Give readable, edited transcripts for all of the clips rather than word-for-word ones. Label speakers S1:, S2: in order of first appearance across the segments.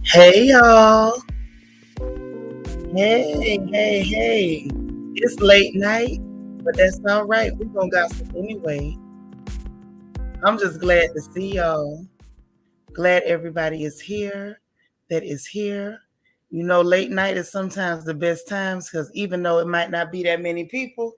S1: Hey y'all. Hey. It's late night, but that's all right. We're gonna gossip anyway. I'm just glad to see y'all. Glad everybody is here that is here. You know, late night is sometimes the best times because even though it might not be that many people,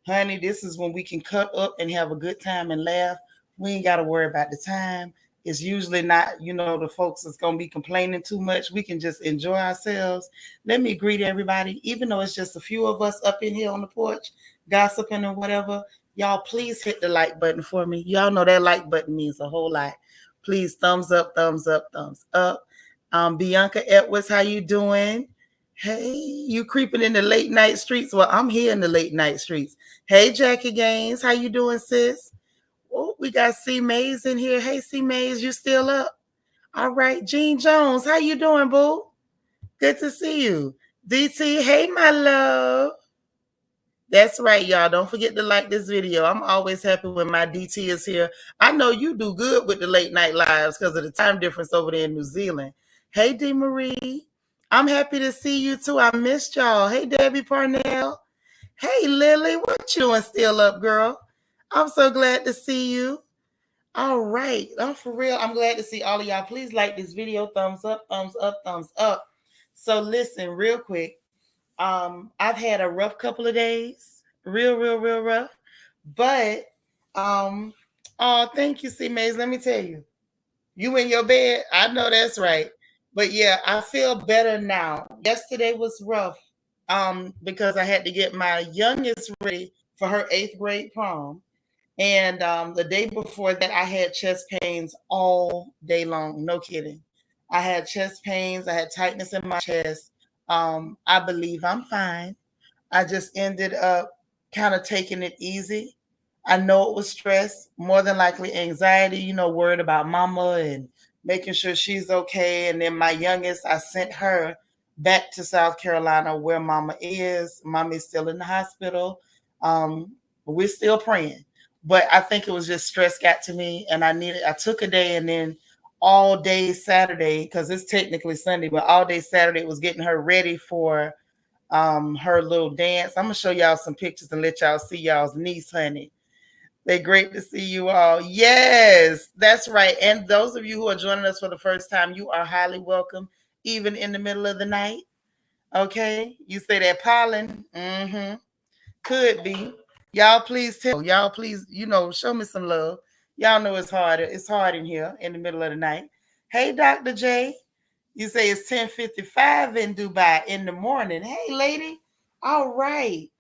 S1: honey, this is when we can cut up and have a good time and laugh. We ain't got to worry about the time. It's usually not, the folks that's going to be complaining too much. We can just enjoy ourselves. Let me greet everybody, even though it's just a few of us up in here on the porch, gossiping or whatever. Y'all, please hit the like button for me. Y'all know that like button means a whole lot. Please, thumbs up, thumbs up, thumbs up. Bianca Edwards, how you doing? Hey, you creeping in the late night streets? Well, I'm here in the late night streets. Hey, Jackie Gaines, how you doing, sis? Oh, we got C Mays in here. Hey, C Mays, you still up? All right, Jean Jones, how you doing, boo? Good to see you. DT, hey, my love. That's right, y'all. Don't forget to like this video. I'm always happy when my DT is here. I know you do good with the late night lives because of the time difference over there in New Zealand. Hey, D. Marie. I'm happy to see you too. I missed y'all. Hey, Debbie Parnell. Hey, Lily. What you doing still up, girl? I'm so glad to see you. All right. I'm for real. I'm glad to see all of y'all. Please like this video. Thumbs up, thumbs up, thumbs up. So listen, real quick. I've had a rough couple of days, real rough. But oh, thank you, C Mays. Let me tell you, you in your bed. I know that's right. But yeah, I feel better now. Yesterday was rough. Because I had to get my youngest ready for her 8th grade prom. And the day before that, I had chest pains all day long. No kidding. I had chest pains. I had tightness in my chest. I believe I'm fine. I just ended up kind of taking it easy. I know it was stress, more than likely anxiety, worried about mama and making sure she's okay. And then my youngest, I sent her back to South Carolina where mama is. Mama is still in the hospital. We're still praying. But I think it was just stress got to me and I took a day and then all day Saturday, because it's technically Sunday, but all day Saturday was getting her ready for her little dance. I'm gonna show y'all some pictures and let y'all see y'all's niece, honey. They're great to see you all. Yes, that's right. And those of you who are joining us for the first time, you are highly welcome, even in the middle of the night. Okay, you say that pollen. Could be. Y'all please tell. Y'all please, show me some love. Y'all know it's hard. It's hard in here in the middle of the night. Hey, Dr. J. You say it's 10:55 in Dubai in the morning. Hey, lady. All right.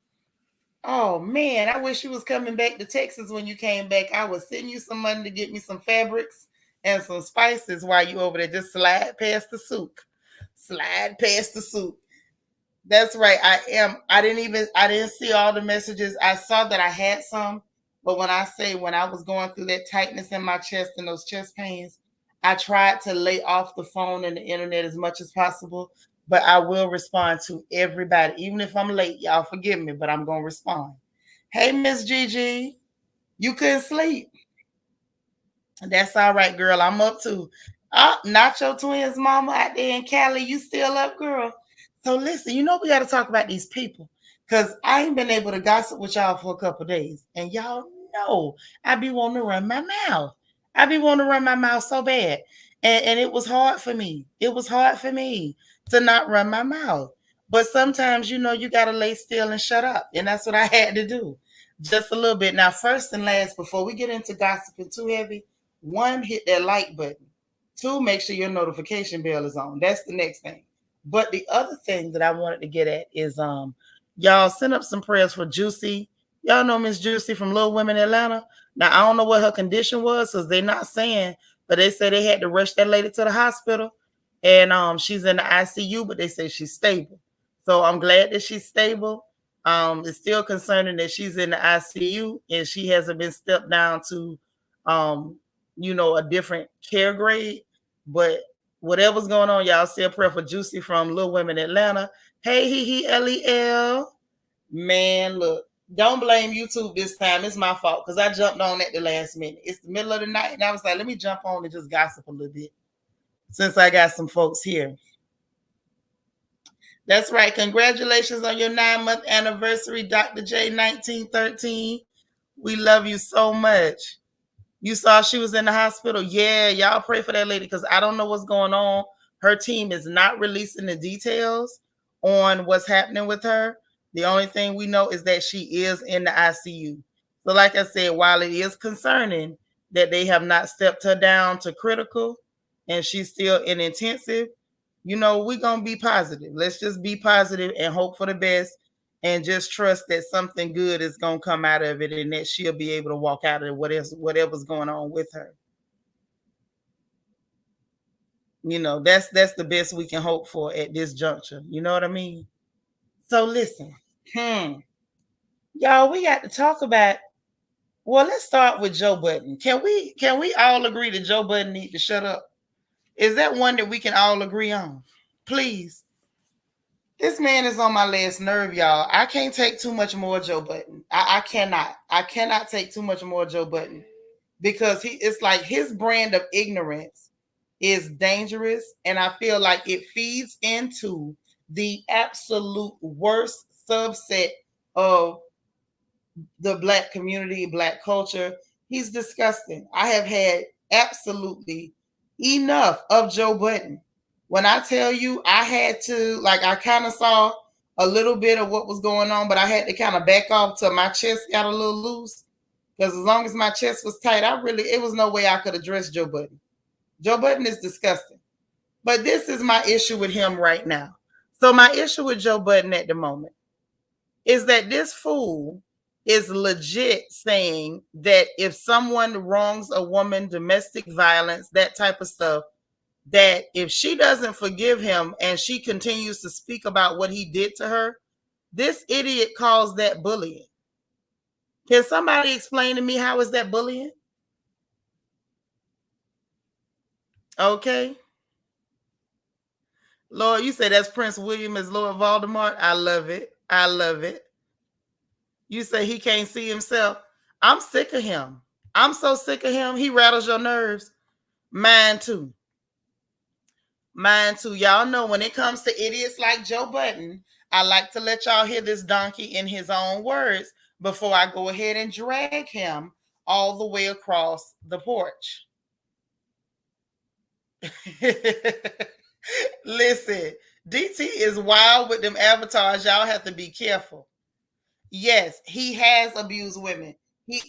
S1: Oh man, I wish you was coming back to Texas when you came back. I would send you some money to get me some fabrics and some spices while you over there. Just slide past the souk. Slide past the souk. That's right. I am. I didn't see all the messages. I saw that I had some, but when I was going through that tightness in my chest and those chest pains, I tried to lay off the phone and the internet as much as possible. But I will respond to everybody, even if I'm late. Y'all forgive me, but I'm gonna respond. Hey, Miss Gigi, you couldn't sleep. That's all right, girl. I'm up too. Not your twins, mama out there in Cali. You still up, girl? So listen, we got to talk about these people because I ain't been able to gossip with y'all for a couple days, and y'all know I be wanting to run my mouth. I be wanting to run my mouth so bad, and it was hard for me. It was hard for me to not run my mouth. But sometimes, you got to lay still and shut up, and that's what I had to do, just a little bit. Now, first and last, before we get into gossiping too heavy, one, hit that like button. Two, make sure your notification bell is on. That's the next thing. But the other thing that I wanted to get at is y'all send up some prayers for Juicy. Y'all know Miss Juicy from Little Women Atlanta. Now I don't know what her condition was, because they're not saying, but they say they had to rush that lady to the hospital. And she's in the ICU, but they say she's stable. So I'm glad that she's stable. It's still concerning that she's in the ICU and she hasn't been stepped down to a different care grade. But whatever's going on, y'all say a prayer for Juicy from Little Women Atlanta. Hey, Lel. Man, look, don't blame YouTube this time. It's my fault because I jumped on at the last minute. It's the middle of the night, and I was like, let me jump on and just gossip a little bit. since I got some folks here. That's right. Congratulations on your 9-month anniversary, Dr. J 1913. We love you so much. You saw she was in the hospital. Yeah, y'all pray for that lady because I don't know what's going on. Her team is not releasing the details on what's happening with her. The only thing we know is that she is in the ICU. So, like I said, while it is concerning that they have not stepped her down to critical and she's still in intensive, we're going to be positive. Let's just be positive and hope for the best and just trust that something good is going to come out of it and that she'll be able to walk out of whatever's going on with her. That's the best we can hope for at this juncture. You know what I mean? So listen, y'all, we got to talk about, well, let's start with Joe Budden. Can we all agree that Joe Budden needs to shut up? Is that one that we can all agree on? Please. This man is on my last nerve, y'all. I can't take too much more Joe Budden. I cannot. I cannot take too much more Joe Budden because it's like his brand of ignorance is dangerous, and I feel like it feeds into the absolute worst subset of the Black community, Black culture. He's disgusting. I have had absolutely enough of Joe Budden. When I tell you, I had to, I kind of saw a little bit of what was going on, but I had to kind of back off till my chest got a little loose. Because as long as my chest was tight, it was no way I could address Joe Budden. Joe Budden is disgusting. But this is my issue with him right now. So my issue with Joe Budden at the moment is that this fool is legit saying that if someone wrongs a woman, domestic violence, that type of stuff, that if she doesn't forgive him and she continues to speak about what he did to her, this idiot calls that bullying. Can somebody explain to me how is that bullying? Okay. Lord, you say that's Prince William as Lord Voldemort. I love it. I love it. You say he can't see himself. I'm sick of him. I'm so sick of him. He rattles your nerves. Mine too. Mine too. Y'all know when it comes to idiots like Joe Budden, I like to let y'all hear this donkey in his own words before I go ahead and drag him all the way across the porch. Listen, DT is wild with them avatars. Y'all have to be careful. Yes, he has abused women. He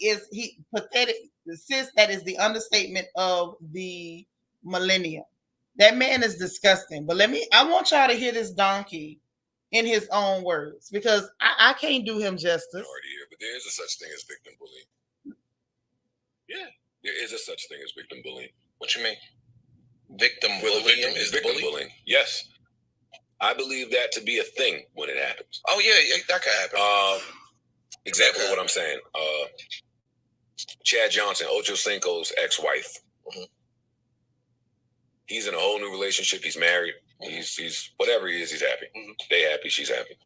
S1: pathetic. Sis, that is the understatement of the millennium. That man is disgusting. But I want y'all to hear this donkey in his own words because I can't do him justice.
S2: But there is a such thing as victim bullying. Yeah, there is a such thing as victim bullying. What you mean? Victim bullying? The victim is victim bullying. Yes. I believe that to be a thing when it happens. Oh, yeah, that could happen. Example of what I'm saying. Chad Johnson, Ocho Cinco's ex-wife. Mm-hmm. He's in a whole new relationship. He's married. Mm-hmm. He's whatever he is, he's happy. Mm-hmm. They happy, she's happy.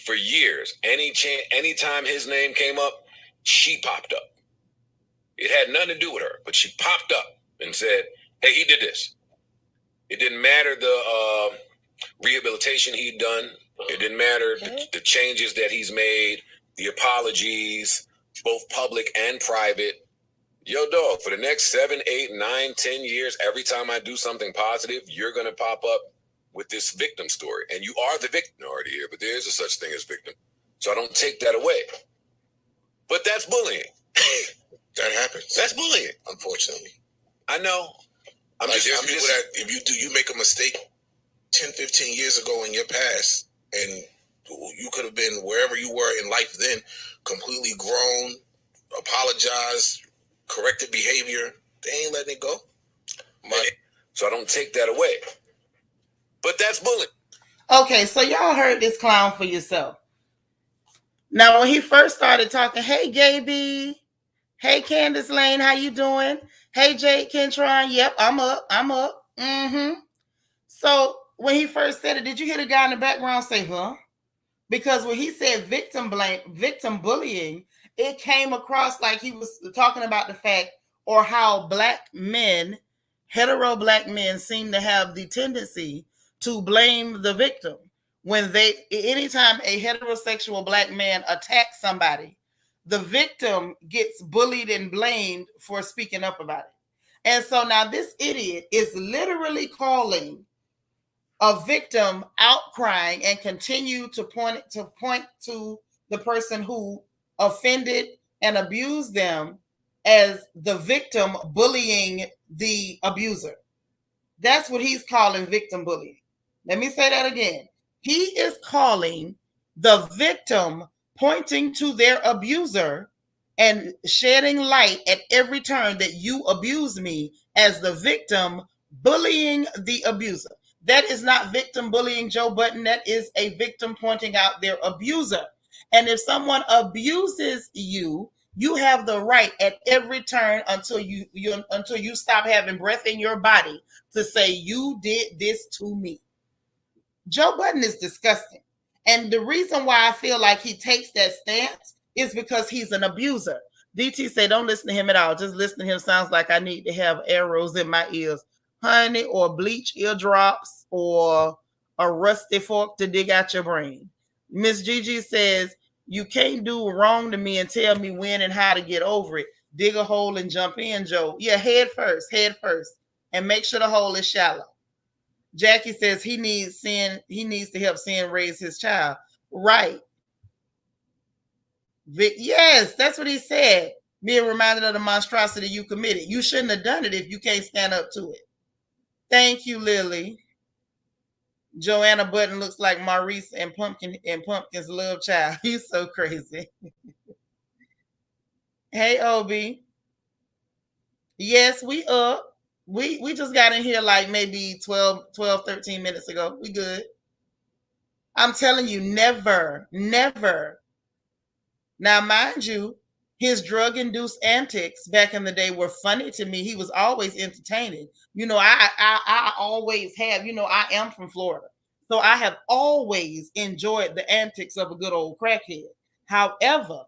S2: For years, anytime his name came up, she popped up. It had nothing to do with her, but she popped up and said, hey, he did this. It didn't matter the rehabilitation he'd done. It didn't matter the changes that he's made, the apologies, both public and private. Yo, dog, for the next 7, 8, 9, 10 years, every time I do something positive, you're going to pop up with this victim story. And you are the victim already here, but there is a such thing as victim. So I don't take that away. But that's bullying. That happens. That's bullying, unfortunately. I know. If you make a mistake 10, 15 years ago in your past, and you could have been wherever you were in life then, completely grown, apologized, corrected behavior, they ain't letting it go. So I don't take that away. But that's bullying.
S1: Okay, so y'all heard this clown for yourself. Now, when he first started talking, hey, Gaby. Hey, Candace Lane, how you doing? Hey, Jake Kentron. Yep, I'm up. Mm-hmm. So when he first said it, did you hear the guy in the background say, huh? Because when he said victim bullying, it came across like he was talking about the fact or how black men, hetero black men, seem to have the tendency to blame the victim when anytime a heterosexual black man attacks somebody, the victim gets bullied and blamed for speaking up about it. And so now this idiot is literally calling a victim out crying and continue to point to the person who offended and abused them as the victim bullying the abuser. That's what he's calling victim bullying. Let me say that again. He is calling the victim pointing to their abuser and shedding light at every turn that you abuse me as the victim bullying the abuser. That is not victim bullying, Joe Budden. That is a victim pointing out their abuser. And if someone abuses you, you have the right at every turn until you stop having breath in your body to say you did this to me. Joe Budden is disgusting. And the reason why I feel like he takes that stance is because he's an abuser. DT say, don't listen to him at all. Just listen to him. Sounds like I need to have arrows in my ears. Honey, or bleach eardrops, or a rusty fork to dig out your brain. Miss Gigi says, you can't do wrong to me and tell me when and how to get over it. Dig a hole and jump in, Joe. Yeah, head first. And make sure the hole is shallow. Jackie says he needs to help Sin raise his child. Right. Yes, that's what he said. Being reminded of the monstrosity you committed. You shouldn't have done it if you can't stand up to it. Thank you, Lily. Joanna Budden looks like Maurice and Pumpkin's love child. He's so crazy. Hey, Obi. Yes, we up. We just got in here like maybe 12, 13 minutes ago. We good. I'm telling you, never. Now, mind you, his drug-induced antics back in the day were funny to me. He was always entertaining. I always have, I am from Florida. So I have always enjoyed the antics of a good old crackhead. However,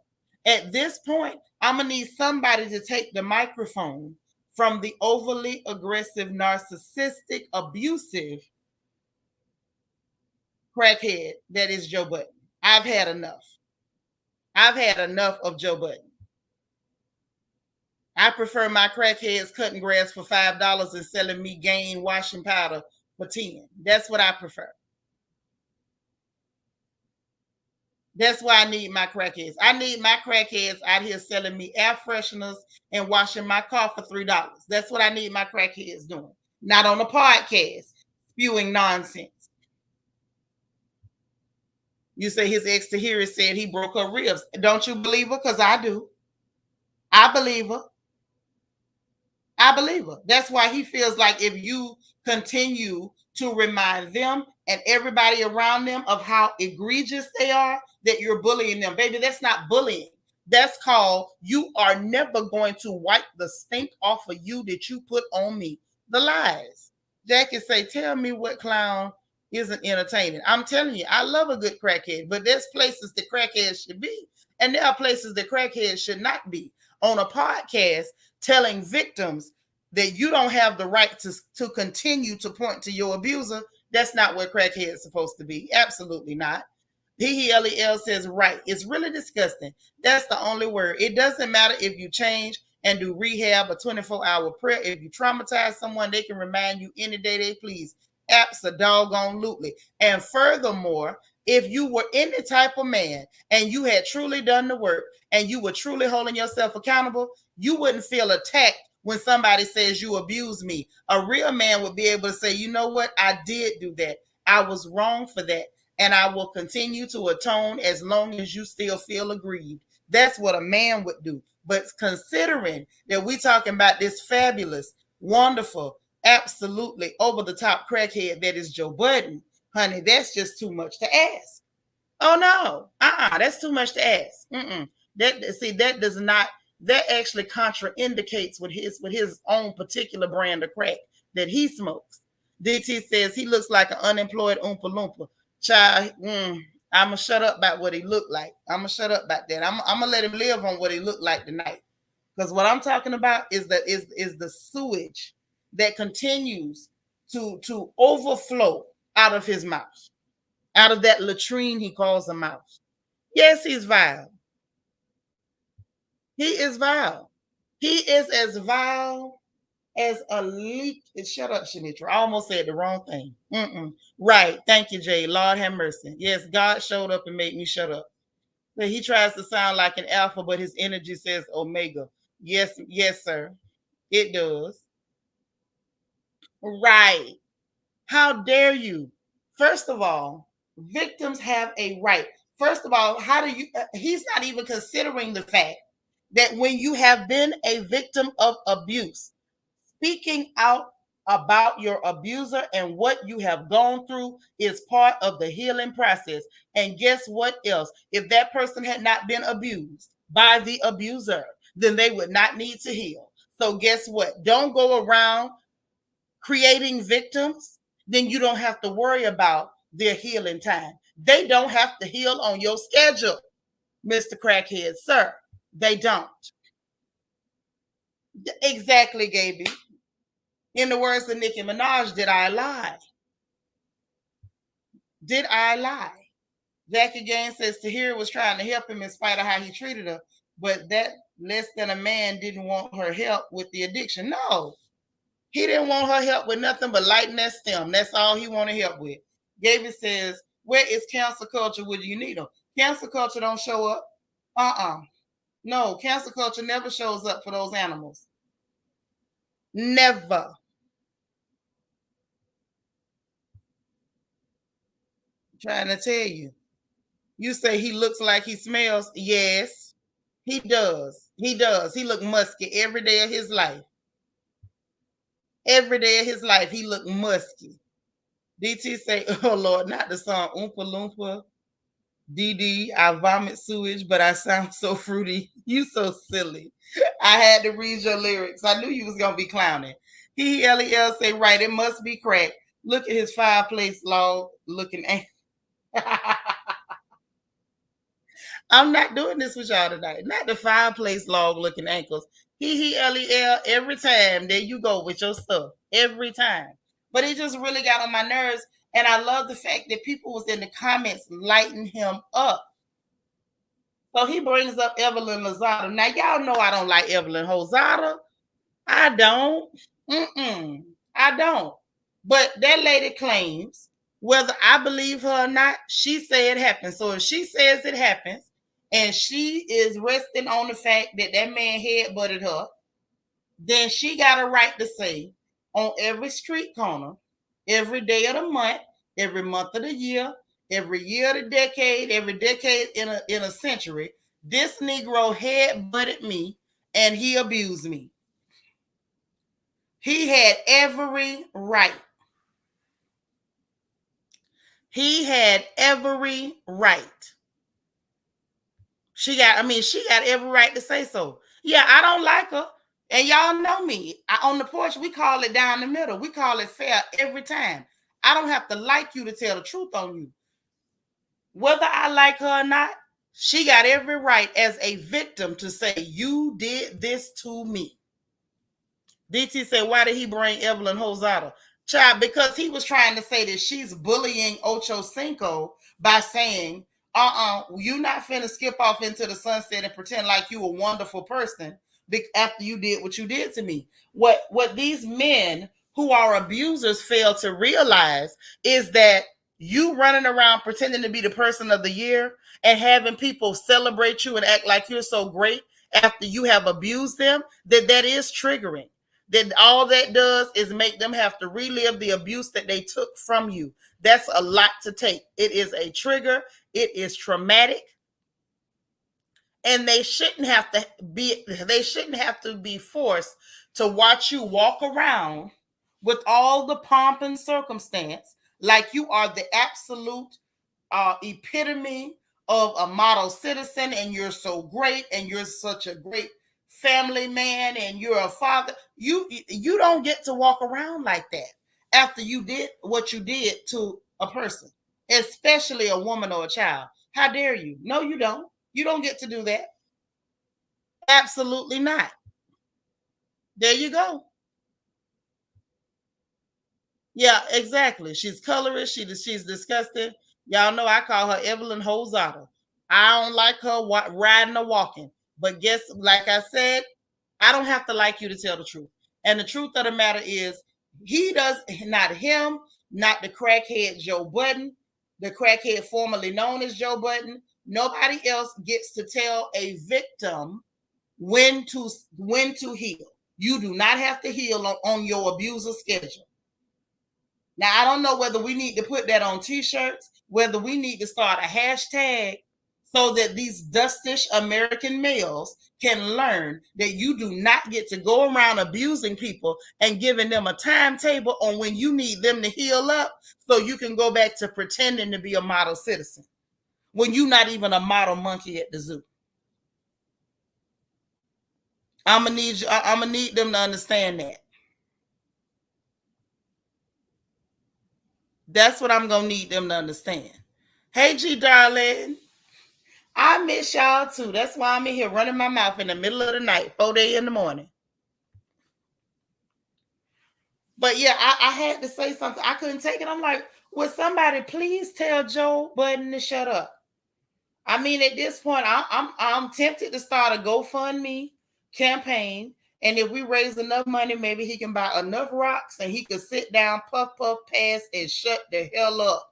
S1: at this point, I'm going to need somebody to take the microphone from the overly aggressive, narcissistic, abusive crackhead that is Joe Budden. I've had enough. I've had enough of Joe Budden. I prefer my crackheads cutting grass for $5 and selling me Gain washing powder for $10. That's what I prefer. That's why I need my crackheads. I need my crackheads out here selling me air fresheners and washing my car for $3. That's what I need my crackheads doing. Not on a podcast, spewing nonsense. You say his ex Teairra said he broke her ribs. Don't you believe her? Because I do. I believe her. That's why he feels like if you continue to remind them and everybody around them of how egregious they are, that you're bullying them. Baby, that's not bullying. That's called, you are never going to wipe the stink off of you that you put on me. The lies. Jackie say, tell me what clown isn't entertaining. I'm telling you, I love a good crackhead, but there's places that crackheads should be, and there are places that crackheads should not be. On a podcast, telling victims that you don't have the right to continue to point to your abuser, that's not where crackhead is supposed to be. Absolutely not. Lel says, right. It's really disgusting. That's the only word. It doesn't matter if you change and do rehab, a 24-hour prayer. If you traumatize someone, they can remind you any day they please. Abso-doggone-lutely. And furthermore, if you were any type of man and you had truly done the work and you were truly holding yourself accountable, you wouldn't feel attacked when somebody says you abused me. A real man would be able to say, you know what? I did do that. I was wrong for that. And I will continue to atone as long as you still feel aggrieved. That's what a man would do. But considering that we're talking about this fabulous, wonderful, absolutely over-the-top crackhead that is Joe Budden, honey, that's just too much to ask. Oh, no. That's too much to ask. That actually contraindicates with his own particular brand of crack that he smokes. DT says he looks like an unemployed Oompa Loompa. Child, I'm going to shut up about what he looked like. I'm going to shut up about that. I'm going to let him live on what he looked like tonight. Because what I'm talking about is the sewage that continues to overflow out of his mouth, out of that latrine he calls a mouth. Yes, he's vile. He is vile. He is as vile as a leak. Shut up, Seanitra. I almost said the wrong thing. Right. Thank you, Jay. Lord have mercy. Yes, God showed up and made me shut up. But he tries to sound like an alpha, but his energy says omega. Yes, yes, sir. It does. Right. How dare you? First of all, victims have a right. First of all, how do you? He's not even considering the fact that when you have been a victim of abuse, speaking out about your abuser and what you have gone through is part of the healing process. And guess what else? If that person had not been abused by the abuser, then they would not need to heal. So guess what? Don't go around creating victims, then you don't have to worry about their healing time. They don't have to heal on your schedule, Mr. Crackhead, sir. They don't. Exactly, Gaby. In the words of Nicki Minaj, did I lie? Did I lie? Jackie Jane says Teairra was trying to help him in spite of how he treated her, but that less than a man didn't want her help with the addiction. No, he didn't want her help with nothing but lighting that stem. That's all he wanted help with. Gaby says, where is cancel culture when you need them? Cancel culture don't show up. No, cancel culture never shows up for those animals. Never. I'm trying to tell you. You say he looks like he smells. Yes, he does. He does. He look musky every day of his life. Every day of his life, he look musky. DT say, oh Lord, not the song Oompa Loompa. DD, I vomit sewage, but I sound so fruity. You so silly. I had to read your lyrics. I knew you was gonna be clowning. LEL say, right, it must be crack. Look at his fireplace log looking at. I'm not doing this with y'all tonight. Not the fireplace log looking ankles. LEL every time. There you go with your stuff. Every time. But it just really got on my nerves. And I love the fact that people was in the comments lighting him up. So he brings up Evelyn Lozada. Now, y'all know I don't like Evelyn Lozada. I don't. I don't. But that lady claims, whether I believe her or not, she said it happened. So if she says it happens, and she is resting on the fact that that man headbutted her, then she got a right to say on every street corner, every day of the month, every month of the year, every year of the decade, every decade in a century, this Negro headbutted me and he abused me. He had every right. He had every right. She got every right to say so. Yeah, I don't like her. And y'all know me. On the porch, we call it down the middle. We call it fair every time. I don't have to like you to tell the truth on you. Whether I like her or not, she got every right as a victim to say, you did this to me. DT said, why did he bring Evelyn Lozada? Child, because he was trying to say that she's bullying Ocho Cinco by saying, you're not finna skip off into the sunset and pretend like you a wonderful person after you did what you did to me. What these men who are abusers fail to realize is that you running around pretending to be the person of the year and having people celebrate you and act like you're so great after you have abused them, that is triggering. That all that does is make them have to relive the abuse that they took from you. That's a lot to take. It is a trigger. It is traumatic. And they shouldn't have to be forced to watch you walk around with all the pomp and circumstance like you are the absolute epitome of a model citizen and you're so great and you're such a great family man and you're a father. You don't get to walk around like that after you did what you did to a person, especially a woman or a child. How dare you? No, you don't. You don't get to do that. Absolutely not. There you go. Yeah, exactly. She's colorist. She's disgusting. Y'all know I call her Evelyn Hosada. I don't like her riding or walking. But guess, like I said, I don't have to like you to tell the truth. And the truth of the matter is, he does not him, not the crackhead Joe Budden, the crackhead formerly known as Joe Budden. Nobody else gets to tell a victim when to heal. You do not have to heal on your abuser schedule. Now, I don't know whether we need to put that on t-shirts, whether we need to start a hashtag so that these dustish American males can learn that you do not get to go around abusing people and giving them a timetable on when you need them to heal up so you can go back to pretending to be a model citizen when you're not even a model monkey at the zoo. I'm gonna need them to understand that. That's what I'm gonna need them to understand. Hey, G darling. I miss y'all too. That's why I'm in here running my mouth in the middle of the night, 4 in the morning. But yeah, I had to say something. I couldn't take it. I'm like, would somebody please tell Joe Budden to shut up? I mean, at this point, I'm tempted to start a GoFundMe campaign. And if we raise enough money, maybe he can buy enough rocks and he could sit down, puff, pass, and shut the hell up.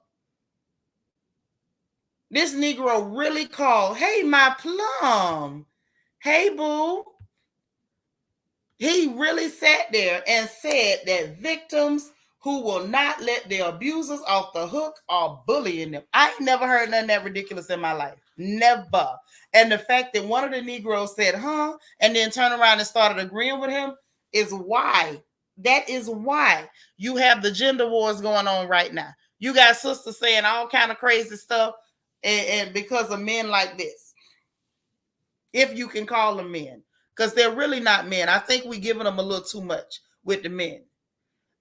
S1: This Negro really called, hey, my plum. Hey, boo. He really sat there and said that victims who will not let their abusers off the hook are bullying them. I ain't never heard nothing that ridiculous in my life. Never. And the fact that one of the Negroes said, huh, and then turned around and started agreeing with him is why. That is why you have the gender wars going on right now. You got sisters saying all kind of crazy stuff and because of men like this. If you can call them men. Because they're really not men. I think we're giving them a little too much with the men.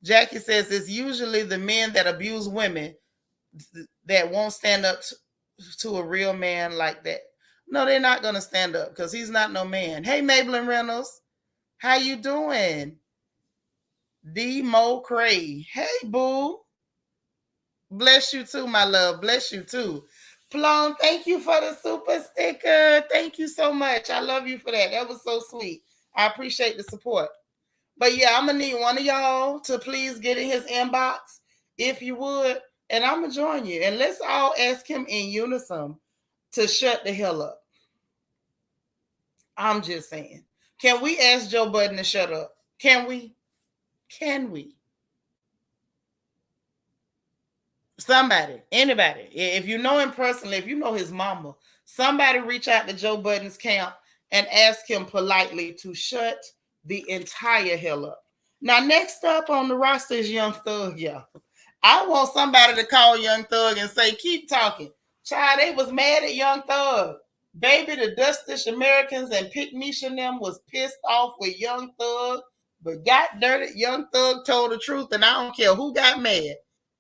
S1: Jackie says it's usually the men that abuse women that won't stand up to a real man like that. No, they're not going to stand up because he's not no man. Hey, Maybelline Reynolds. How you doing? D. Mo Cray. Hey, boo. Bless you too, my love. Bless you too. Plum, thank you for the super sticker. Thank you so much. I love you for that. That was so sweet. I appreciate the support. But yeah, I'm going to need one of y'all to please get in his inbox, if you would. And I'm going to join you. And let's all ask him in unison to shut the hell up. I'm just saying. Can we ask Joe Budden to shut up? Can we? Can we? Somebody, anybody, if you know him personally, if you know his mama, somebody reach out to Joe Budden's camp and ask him politely to shut the entire hell up. Now, next up on the roster is Young Thug, y'all. I want somebody to call Young Thug and say, keep talking. Child, they was mad at Young Thug. Baby, the Dustish Americans and Pick Misha and them was pissed off with Young Thug, but got dirty. Young Thug told the truth, and I don't care who got mad.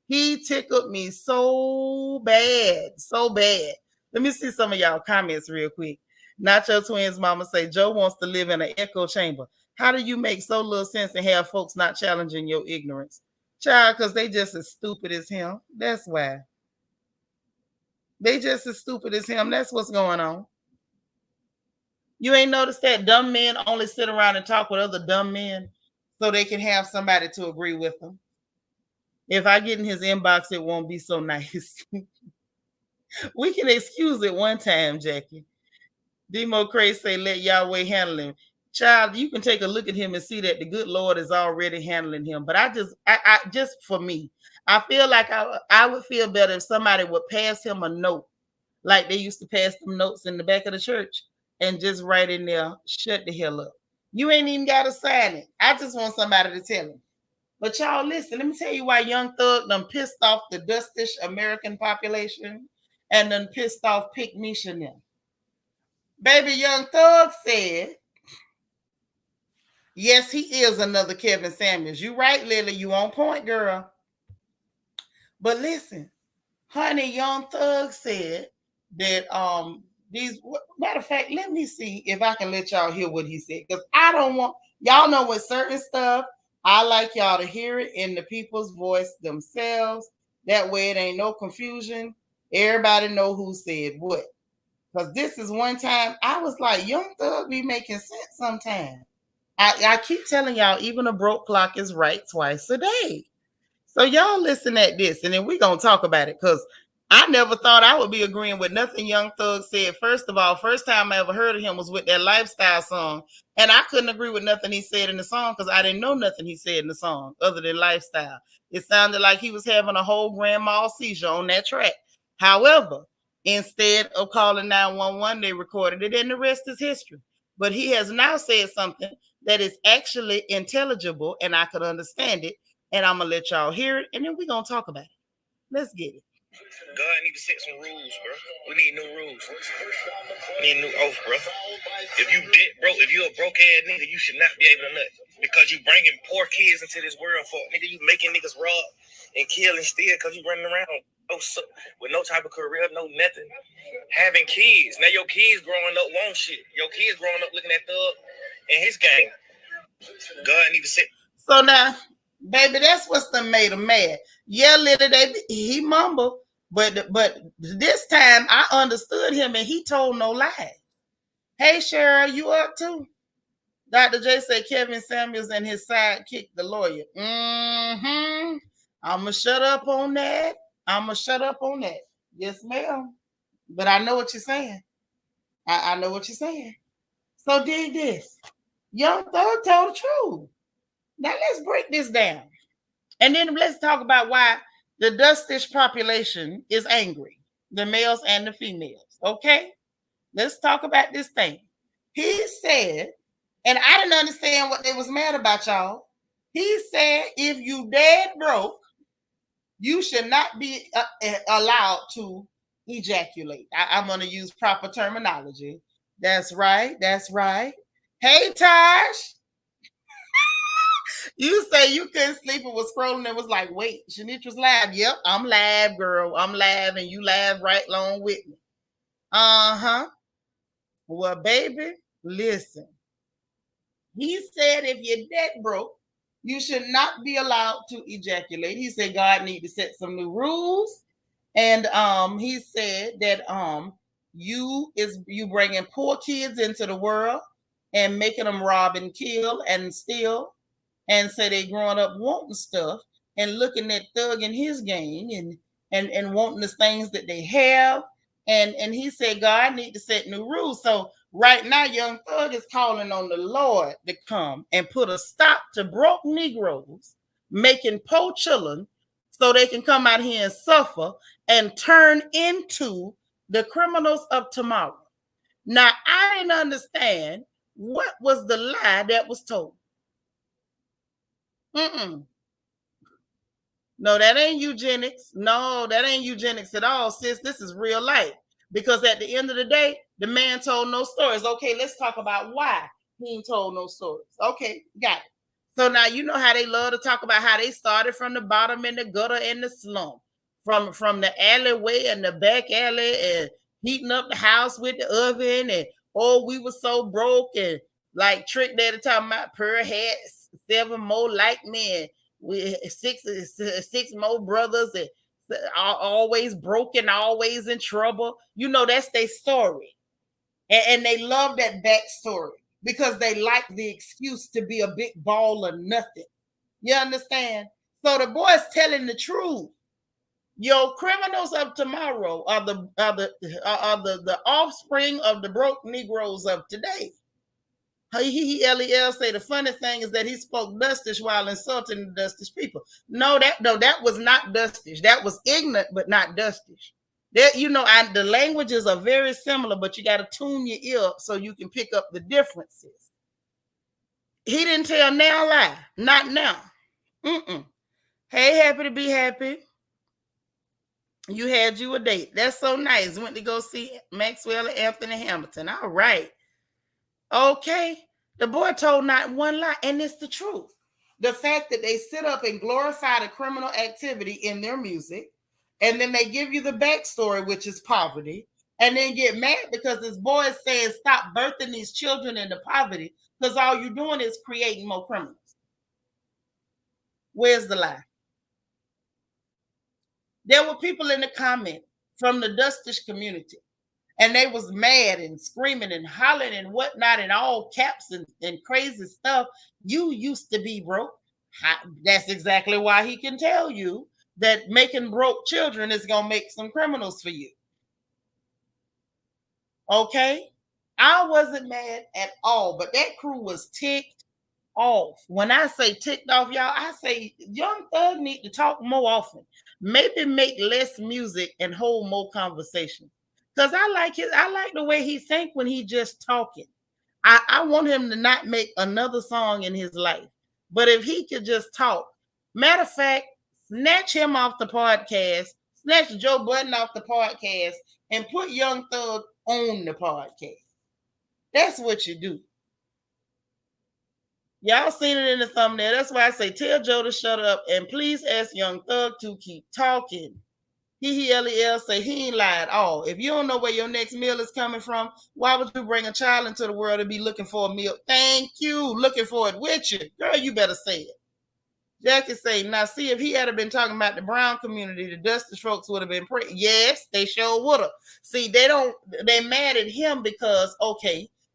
S1: He tickled me so bad, so bad. Let me see some of y'all comments real quick. Nacho Twins mama say, Joe wants to live in an echo chamber. How do you make so little sense and have folks not challenging your ignorance? Child, because they just as stupid as him. That's why. They just as stupid as him. That's what's going on. You ain't noticed that dumb men only sit around and talk with other dumb men so they can have somebody to agree with them. If I get in his inbox, it won't be so nice. We can excuse it one time, Jackie. Demo Cray say, let Yahweh handle him. Child, you can take a look at him and see that the good Lord is already handling him. But I just for me, I feel like I would feel better if somebody would pass him a note like they used to pass them notes in the back of the church and just write in there, shut the hell up. You ain't even got to sign it. I just want somebody to tell him. But y'all, listen, let me tell you why Young Thug done pissed off the dustish American population and done pissed off Pick Misha and them. Baby, Young Thug said, yes, he is another Kevin Samuels. You right, Lily. You on point, girl. But listen, honey, Young Thug said that Matter of fact, let me see if I can let y'all hear what he said. Because I don't want y'all know with certain stuff, I like y'all to hear it in the people's voice themselves. That way it ain't no confusion. Everybody know who said what. Because this is one time I was like, Young Thug be making sense sometimes. I keep telling y'all, even a broke clock is right twice a day. So y'all listen at this, and then we're going to talk about it, because I never thought I would be agreeing with nothing Young Thug said. First of all, first time I ever heard of him was with that Lifestyle song, and I couldn't agree with nothing he said in the song because I didn't know nothing he said in the song other than Lifestyle. It sounded like he was having a whole grand mal seizure on that track. However, instead of calling 911, they recorded it, and the rest is history. But he has now said something that is actually intelligible, and I could understand it, and I'm gonna let y'all hear it, and then we're gonna talk about it. Let's get it.
S2: God need to set some rules, bro. We need new rules. We need a new oath, bro. If you you're a broke ass nigga, you should not be able to nut because you bringing poor kids into this world for nigga. You making niggas rob and kill and steal because you running around with no type of career, no nothing. Having kids now, your kids growing up want shit. Your kids growing up looking at Thug and his game. God need to set.
S1: So now, baby, that's what's done made him mad. Yeah, little baby, he mumbled, but this time I understood him and he told no lie. Hey, Cheryl, you up too? Dr. J said Kevin Samuels and his sidekick, the lawyer. Mm-hmm. I'ma shut up on that. Yes, ma'am. But I know what you're saying. I know what you're saying. So dig this. Young Thug told the truth. Now let's break this down. And then let's talk about why the Dustish population is angry, the males and the females. Okay? Let's talk about this thing. He said, and I didn't understand what they was mad about, y'all. He said, if you dead broke, you should not be allowed to ejaculate. I'm going to use proper terminology. That's right. Hey, Tosh. You say you couldn't sleep and was scrolling and was like, wait, Seanitra's live. Yep, I'm live, girl. I'm live, and you live right along with me. Uh-huh. Well, baby, listen. He said if you're dead broke, you should not be allowed to ejaculate. He said God need to set some new rules. And he said that you bringing poor kids into the world and making them rob and kill and steal, and say they growing up wanting stuff and looking at Thug and his gang and wanting the things that they have. And he said God need to set new rules. So right now, Young Thug is calling on the Lord to come and put a stop to broke Negroes making poor children so they can come out here and suffer and turn into the criminals of tomorrow. Now, I didn't understand what was the lie that was told. No, that ain't eugenics. No, that ain't eugenics at all, sis. This is real life. Because at the end of the day, the man told no stories. Okay, let's talk about why he ain't told no stories. Okay, got it. So now you know how they love to talk about how they started from the bottom in the gutter and the slum, from the alleyway and the back alley and heating up the house with the oven, and we were so broke, and like Trick Daddy talking about Pearl had 7 more like men. We six more brothers and always broken, always in trouble. You know, that's their story. And they love that backstory because they like the excuse to be a big ball of nothing. You understand? So the boy's telling the truth. Your criminals of tomorrow are the offspring of the broke Negroes of today. LEL say the funny thing is that he spoke Dustish while insulting the Dustish people. No, that was not Dustish. That was ignorant, but not Dustish. That, you know, the languages are very similar, but you got to tune your ear up so you can pick up the differences. He didn't tell now lie, not now. Hey, happy to be happy. You had you a date. That's so nice. Went to go see Maxwell and Anthony Hamilton. All right. Okay. The boy told not one lie, and it's the truth. The fact that they sit up and glorify the criminal activity in their music, and then they give you the backstory, which is poverty, and then get mad because this boy is saying stop birthing these children into poverty because all you're doing is creating more criminals. Where's the lie? There were people in the comment from the Dustish community, and they was mad and screaming and hollering and whatnot and all caps and crazy stuff. You used to be broke. That's exactly why he can tell you that making broke children is going to make some criminals for you. Okay? I wasn't mad at all, but that crew was ticked off. When I say ticked off, y'all, I say Young Thug need to talk more often. Maybe make less music and hold more conversation. Because I like the way he think when he just talking. I want him to not make another song in his life. But if he could just talk, matter of fact, snatch him off the podcast, snatch Joe Budden off the podcast, and put Young Thug on the podcast. That's what you do. Y'all seen it in the thumbnail. That's why I say tell Joe to shut up and please ask Young Thug to keep talking. Lel say he ain't lied at all. If you don't know where your next meal is coming from, why would you bring a child into the world and be looking for a meal? Thank you. Looking for it with you. Girl, you better say it. Jackie say, now see, if he had been talking about the brown community, the Dustish folks would have been yes, they sure would have. See, they mad at him because,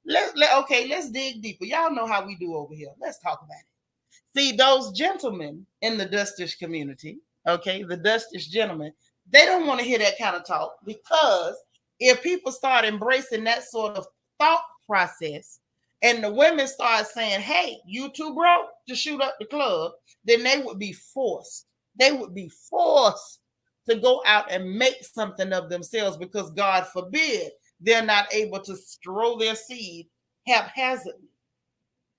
S1: let's dig deeper. Y'all know how we do over here. Let's talk about it. See, those gentlemen in the Dustish community, the Dustish gentlemen, they don't want to hear that kind of talk because if people start embracing that sort of thought process and the women start saying, hey, you too broke to shoot up the club, then they would be forced. They would be forced to go out and make something of themselves because God forbid they're not able to throw their seed haphazardly.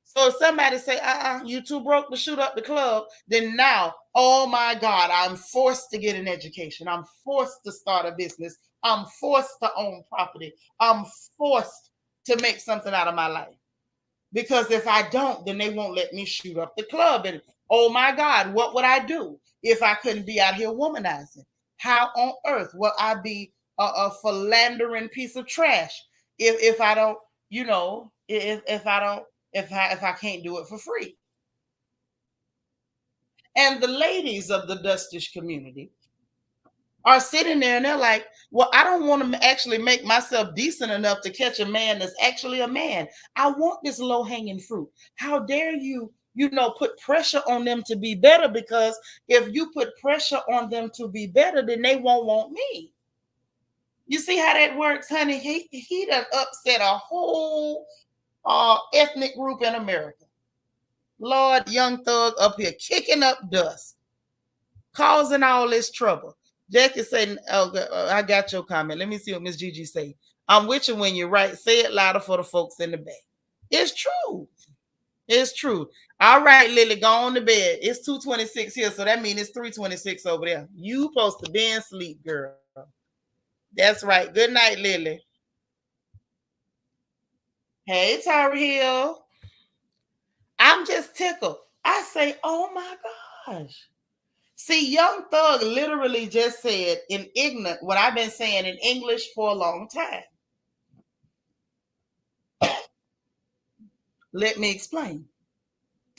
S1: So if somebody say, you too broke to shoot up the club, then now, oh my God, I'm forced to get an education. I'm forced to start a business. I'm forced to own property. I'm forced to make something out of my life. Because if I don't, then they won't let me shoot up the club. And oh my God, what would I do if I couldn't be out here womanizing? How on earth will I be a philandering piece of trash if I don't, if I can't do it for free? And the ladies of the Dustish community are sitting there and they're like, well, I don't want to actually make myself decent enough to catch a man that's actually a man. I want this low-hanging fruit. How dare you, put pressure on them to be better? Because if you put pressure on them to be better, then they won't want me. You see how that works, honey? He done upset a whole ethnic group in America. Lord, Young Thug up here kicking up dust, causing all this trouble. Jackie said, I got your comment. Let me see what Miss Gigi say. I'm with you when you're right. Say it louder for the folks in the back. It's true. It's true. All right, Lily, go on to bed. It's 2:26 here, so that means it's 3:26 over there. You supposed to be in sleep, girl. That's right. Good night, Lily. Hey, Tara Hill. I'm just tickled. I say, oh my gosh. See, Young Thug literally just said in ignorant what I've been saying in English for a long time. Let me explain.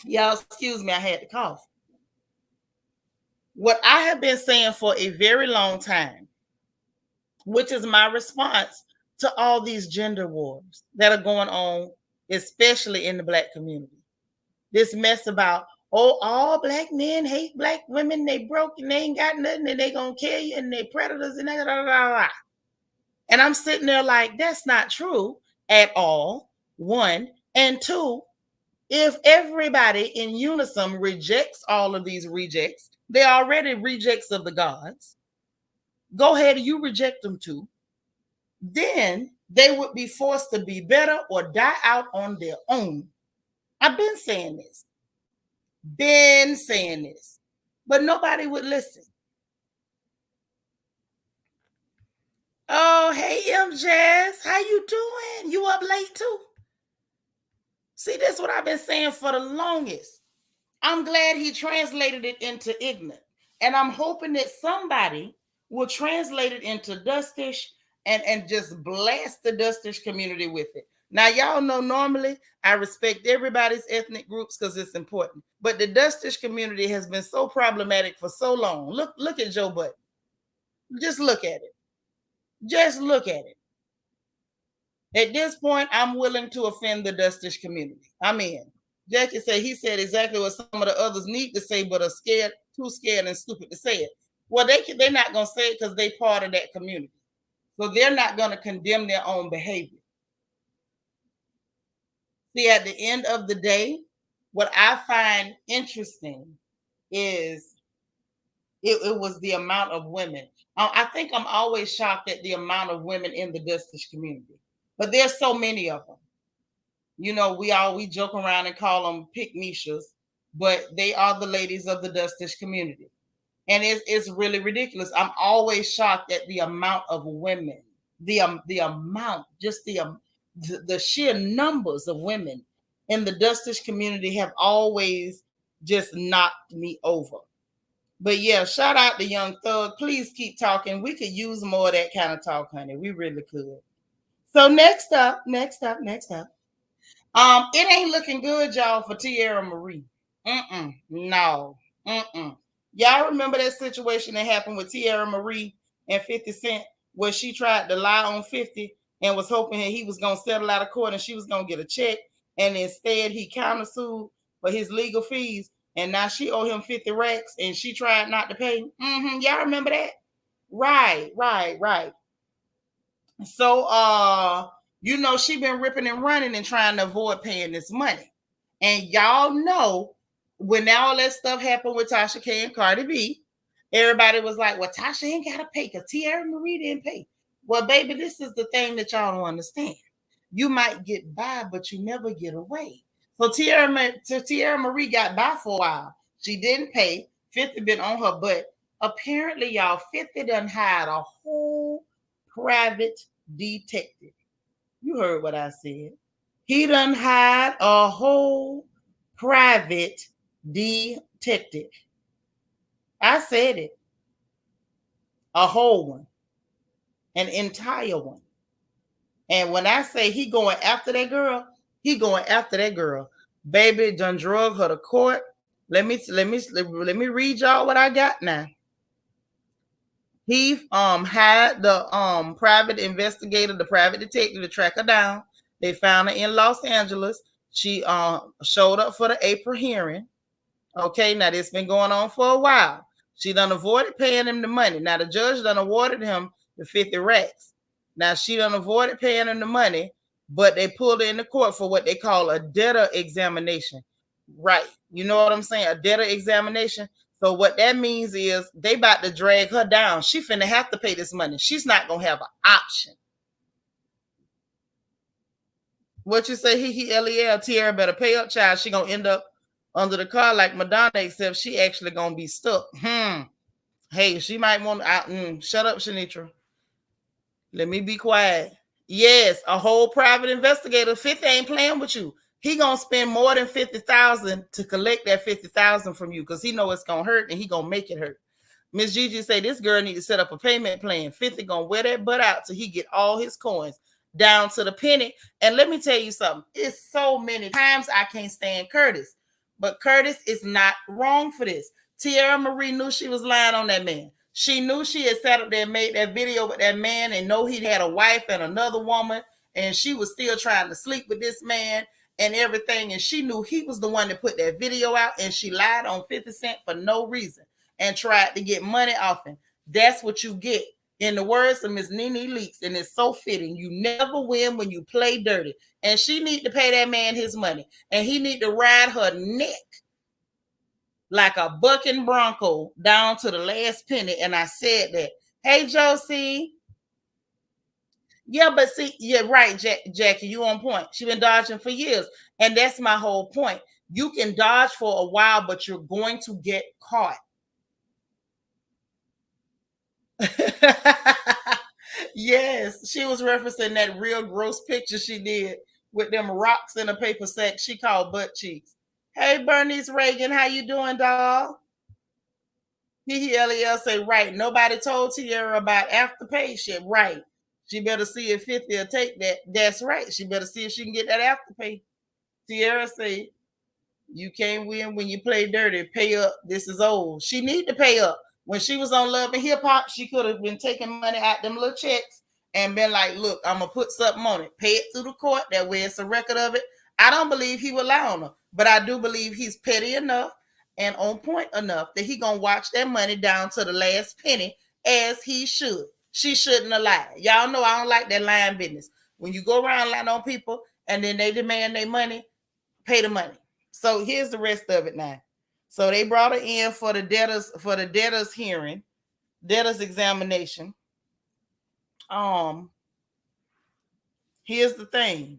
S1: Y'all, excuse me, I had to cough. What I have been saying for a very long time, which is my response to all these gender wars that are going on, especially in the Black community. This mess about, all Black men hate Black women, they broke and they ain't got nothing and they gonna kill you and they predators and blah, blah, blah, blah. And I'm sitting there like, that's not true at all, one. And two, if everybody in unison rejects all of these rejects, they're already rejects of the gods. Go ahead and you reject them too. Then they would be forced to be better or die out on their own. I've been saying this. But nobody would listen. Oh, hey, M. Jazz, how you doing? You up late too? See, this is what I've been saying for the longest. I'm glad he translated it into ignorant. And I'm hoping that somebody will translate it into Dustish and just blast the Dustish community with it. Now, y'all know normally I respect everybody's ethnic groups because it's important. But the Dustish community has been so problematic for so long. Look at Joe Budden. Just look at it. Just look at it. At this point, I'm willing to offend the Dustish community. I'm in. Jackie said he said exactly what some of the others need to say, but are scared, too scared and stupid to say it. Well, they're not gonna say it because they part of that community. So they're not gonna condemn their own behavior. See, at the end of the day, what I find interesting is it was the amount of women. I think I'm always shocked at the amount of women in the Dustish community, but there's so many of them. You know, we joke around and call them pick-mishas, but they are the ladies of the Dustish community, and it's really ridiculous. I'm always shocked at the amount of women, the amount, just the sheer numbers of women in the Dustish community have always just knocked me over. But yeah, shout out to Young Thug. Please keep talking. We could use more of that kind of talk, honey. We really could. So next up. It ain't looking good, y'all, for Tierra Marie. No. Y'all remember that situation that happened with Tierra Marie and 50 Cent, where she tried to lie on 50 and was hoping that he was going to settle out of court and she was going to get a check. And instead, he countersued for his legal fees. And now she owe him 50 racks and she tried not to pay. Y'all remember that? Right. So, she been ripping and running and trying to avoid paying this money. And y'all know when all that stuff happened with Tasha K and Cardi B, everybody was like, well, Tasha ain't got to pay because Tierra Marie didn't pay. Well, baby, this is the thing that y'all don't understand. You might get by, but you never get away. So Tierra Marie got by for a while. She didn't pay. 50 been on her butt. Apparently, y'all, 50 done hired a whole private detective. You heard what I said. He done hired a whole private detective. I said it. A whole one. An entire one. And when I say he going after that girl, he going after that girl. Baby done drug her to court. Let me read y'all what I got now. He had the private investigator, the private detective to track her down. They found her in Los Angeles. She showed up for the April hearing. Okay, now this been going on for a while. She done avoided paying him the money. Now the judge done awarded him the 50 racks. Now she done avoided paying him the money, but they pulled her in the court for what they call a debtor examination. Right. You know what I'm saying? A debtor examination. So what that means is they about to drag her down. She finna have to pay this money. She's not gonna have an option. What you say? Lel. Teairra better pay up, child. She gonna end up under the car like Madonna, except she actually gonna be stuck. Hey, she might want to. Shut up, Seanitra. Let me be quiet. Yes, a whole private investigator. 50 ain't playing with you. He gonna spend more than 50,000 to collect that 50,000 from you because he know it's gonna hurt and he gonna make it hurt. Miss Gigi say this girl need to set up a payment plan. 50 gonna wear that butt out till he get all his coins down to the penny. And let me tell you something. It's so many times I can't stand Curtis, but Curtis is not wrong for this. Tierra Marie knew she was lying on that man. She knew she had sat up there and made that video with that man and know he had a wife and another woman, and she was still trying to sleep with this man and everything. And she knew he was the one that put that video out, and she lied on 50 Cent for no reason and tried to get money off him. That's what you get. In the words of Miss Nene Leakes, and it's so fitting, you never win when you play dirty. And she need to pay that man his money, and he need to ride her neck like a bucking bronco down to the last penny. And I said that. Hey, Josie. Yeah, but see, you're right, Jackie, you on point. She been dodging for years. And that's my whole point. You can dodge for a while, but you're going to get caught. Yes, she was referencing that real gross picture she did with them rocks in a paper sack she called butt cheeks. Hey, Bernice Reagan, how you doing, dog? Lel say, right. Nobody told Teairra about Afterpay shit. Right. She better see if 50 will take that. That's right. She better see if she can get that afterpay. Teairra said, you can't win when you play dirty. Pay up. This is old. She need to pay up. When she was on Love and Hip Hop, she could have been taking money out them little checks and been like, look, I'm going to put something on it. Pay it through the court. That way it's a record of it. I don't believe he will lie on her, but I do believe he's petty enough and on point enough that he going to watch that money down to the last penny as he should. She shouldn't have lied. Y'all know I don't like that lying business. When you go around lying on people and then they demand their money, pay the money. So here's the rest of it now. So they brought her in for the debtors hearing, debtors examination. Here's the thing.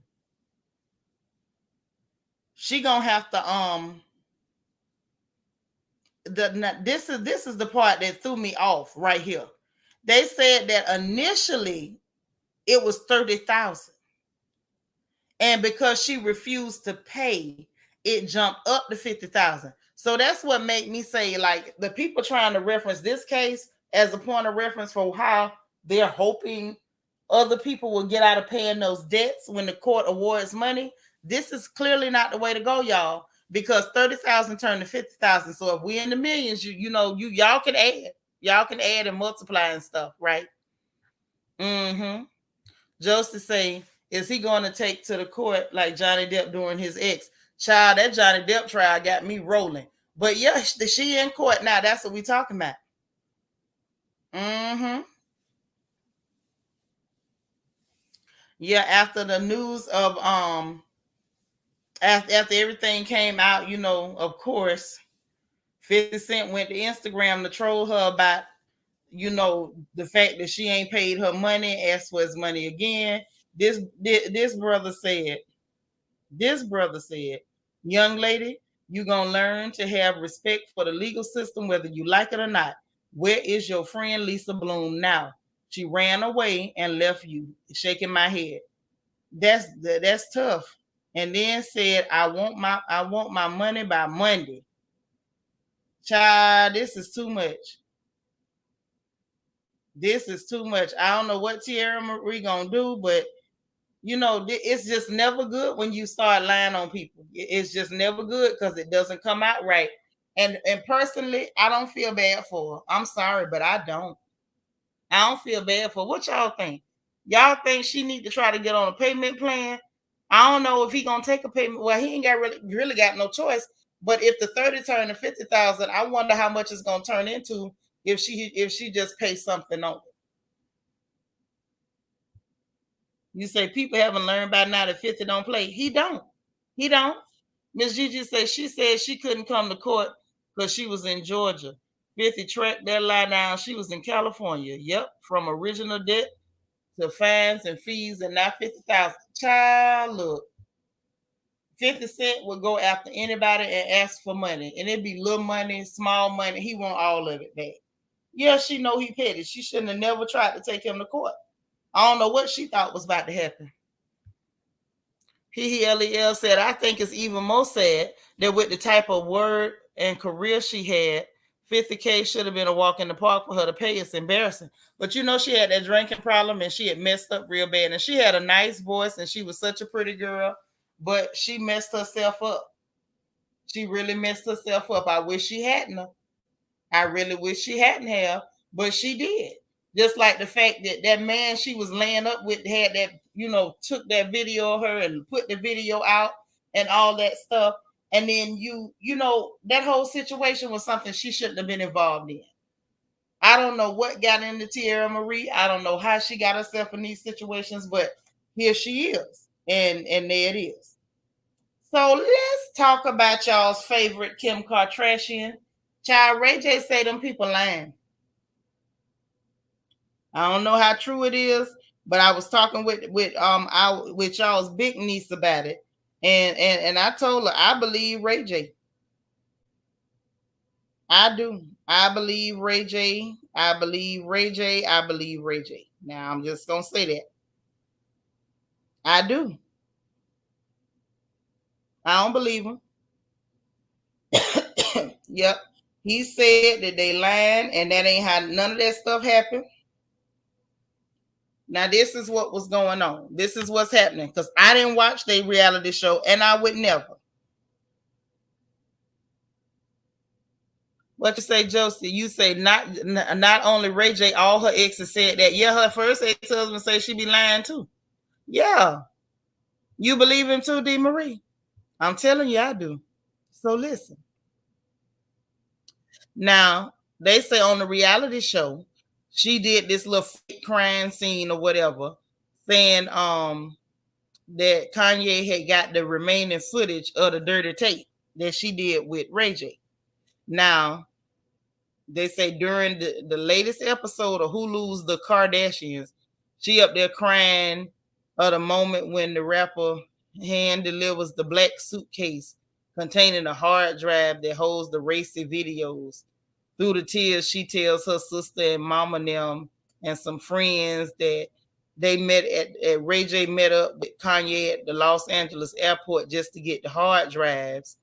S1: She gonna have to this is the part that threw me off right here. They said that initially it was 30,000. And because she refused to pay, it jumped up to 50,000. So that's what made me say, like, the people trying to reference this case as a point of reference for how they're hoping other people will get out of paying those debts when the court awards money. This is clearly not the way to go, y'all, because 30,000 turned to 50,000. So if we're in the millions, y'all can add and multiply and stuff, right? Joseph say, is he going to take to the court like Johnny Depp doing his ex? Child, that Johnny Depp trial got me rolling. But yeah, she in court now. That's what we talking about. Yeah, after the news of after everything came out, of course, 50 Cent went to Instagram to troll her about, the fact that she ain't paid her money, asked for his money again. This brother said, young lady, you're going to learn to have respect for the legal system, whether you like it or not. Where is your friend Lisa Bloom now? She ran away and left you. Shaking my head. That's tough. And then said, I want my money by Monday. Child, this is too much. This is too much. I don't know what Tierra Marie gonna do, but it's just never good when you start lying on people. It's just never good because it doesn't come out right. And personally, I don't feel bad for her. I'm sorry, but I don't. I don't feel bad for her. What y'all think? Y'all think she need to try to get on a payment plan? I don't know if he gonna take a payment. Well, he ain't got really got no choice. But if the 30 turned to 50,000, I wonder how much it's gonna turn into if she just pays something on it. You say people haven't learned by now that 50 don't play. He don't. Miss Gigi said she couldn't come to court because she was in Georgia. 50 tracked that lie down. She was in California. Yep, from original debt to fines and fees, and now 50,000. Child, look, 50 Cent would go after anybody and ask for money, and it'd be little money, small money. He want all of it back. Yeah, she know he petty. She shouldn't have never tried to take him to court. I don't know what she thought was about to happen. Lel said, I think it's even more sad that with the type of word and career she had, 50K should have been a walk in the park for her to pay. It's embarrassing. But she had that drinking problem and she had messed up real bad. And she had a nice voice and she was such a pretty girl, but she messed herself up. She really messed herself up. I wish she hadn't. I really wish she hadn't have, but she did. Just like the fact that that man she was laying up with had that, took that video of her and put the video out and all that stuff. And then that whole situation was something she shouldn't have been involved in. I don't know what got into Tierra Marie. I don't know how she got herself in these situations, but here she is. And there it is. So let's talk about y'all's favorite Kim Kardashian. Child, Ray J say them people lying. I don't know how true it is, but I was talking with y'all's big niece about it, and I told her I believe Ray J. I do. I believe Ray J. I believe Ray J. I believe Ray J. Now I'm just gonna say that. I do. I don't believe him. Yep. He said that they lying and that ain't how none of that stuff happened. Now, this is what was going on. This is what's happening because I didn't watch their reality show and I would never. What you say, Josie? You say not only Ray J, all her exes said that. Yeah, her first ex-husband say she be lying too. Yeah. You believe him too, D. Marie? I'm telling you, I do. So listen. Now, they say on the reality show, she did this little fake crime scene or whatever, saying that Kanye had got the remaining footage of the dirty tape that she did with Ray J. Now, they say during the latest episode of Hulu's The Kardashians, she up there crying at the moment when the rapper hand delivers the black suitcase containing a hard drive that holds the racy videos. Through the tears, she tells her sister and mama them and some friends that they met at Ray J met up with Kanye at the Los Angeles airport just to get the hard drives.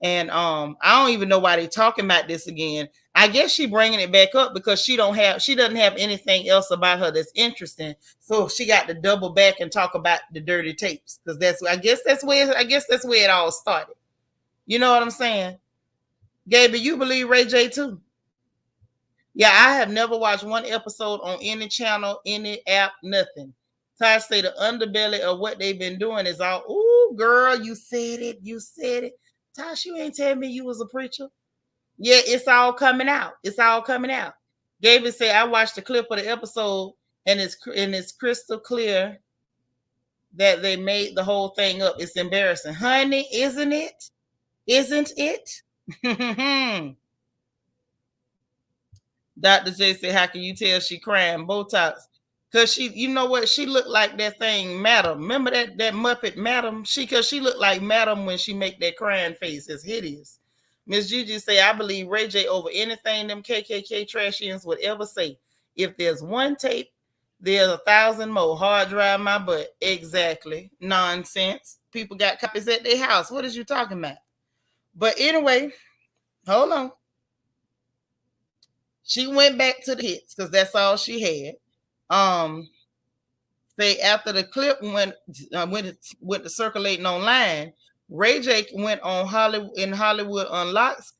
S1: And I don't even know why they're talking about this again. I guess she bringing it back up because she doesn't have anything else about her that's interesting. So she got to double back and talk about the dirty tapes because I guess that's where it all started. You know what I'm saying? Gaby, you believe Ray J too? Yeah, I have never watched one episode on any channel, any app, nothing. Ty say the underbelly of what they've been doing is all, ooh, girl, you said it. You said it. Tosh, you ain't telling me you was a preacher. Yeah, it's all coming out. It's all coming out. Gabriel said, I watched the clip of the episode and it's crystal clear that they made the whole thing up. It's embarrassing. Honey, isn't it? Isn't it? Dr. J said, how can you tell she crying Botox? Because she, you know what? She looked like that thing, Madam. Remember that Muppet, Madam? Because she looked like Madam when she make that crying face. It's hideous. Miss Gigi say, I believe Ray J over anything them KKK trashians would ever say. If there's one tape, there's 1,000 more. Hard drive my butt. Exactly. Nonsense. People got copies at their house. What is you talking about? But anyway, hold on. She went back to the hits because that's all she had. Say after the clip went to circulating online, Ray J went on Hollywood Unlocked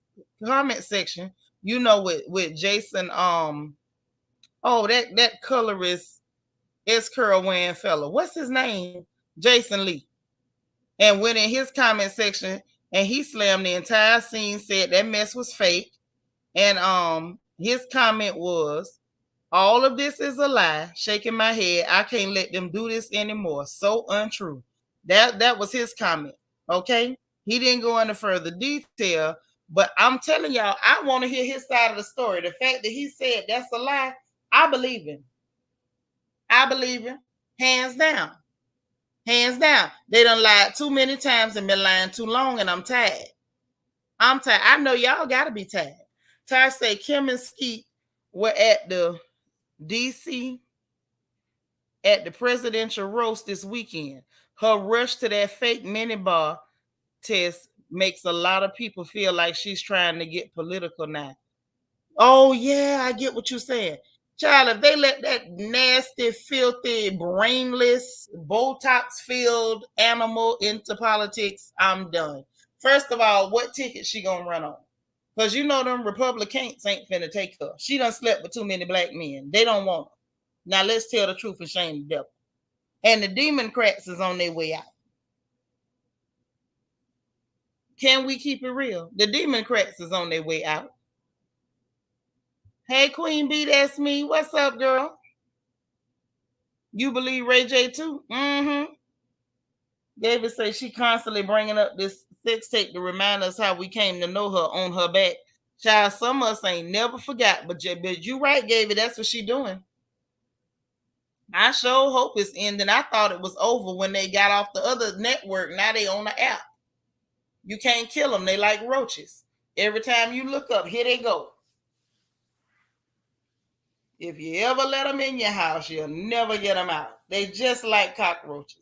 S1: comment section. You know, with Jason. That colorist curl wearing fella. What's his name? Jason Lee. And went in his comment section and he slammed the entire scene. Said that mess was fake. And his comment was, all of this is a lie. Shaking my head. I can't let them do this anymore. So untrue. That was his comment. Okay. He didn't go into further detail, but I'm telling y'all, I want to hear his side of the story. The fact that he said that's a lie, I believe him. I believe him. Hands down. Hands down. They done lied too many times and been lying too long, and I'm tired. I'm tired. I know y'all gotta be tired. Ty say Kim and Skeet were at the DC at the presidential roast this weekend. Her rush to that fake minibar test makes a lot of people feel like she's trying to get political now. Oh, yeah, I get what you're saying. Child, if they let that nasty, filthy, brainless, Botox-filled animal into politics, I'm done. First of all, what ticket she gonna run on? Because you know them Republicans ain't finna take her. She done slept with too many black men. They don't want her. Now let's tell the truth and shame the devil. And the Democrats is on their way out. Can we keep it real? The Democrats is on their way out. Hey, Queen B, that's me. What's up, girl? You believe Ray J too? Mm-hmm. David says she constantly bringing up this sex tape to remind us how we came to know her on her back. Child, some of us ain't never forgot, but you right, David. That's what she doing. I sure hope it's ending. I thought it was over when they got off the other network. Now they on the app. You can't kill them. They like roaches. Every time you look up, here they go. If you ever let them in your house, you'll never get them out. They just like cockroaches.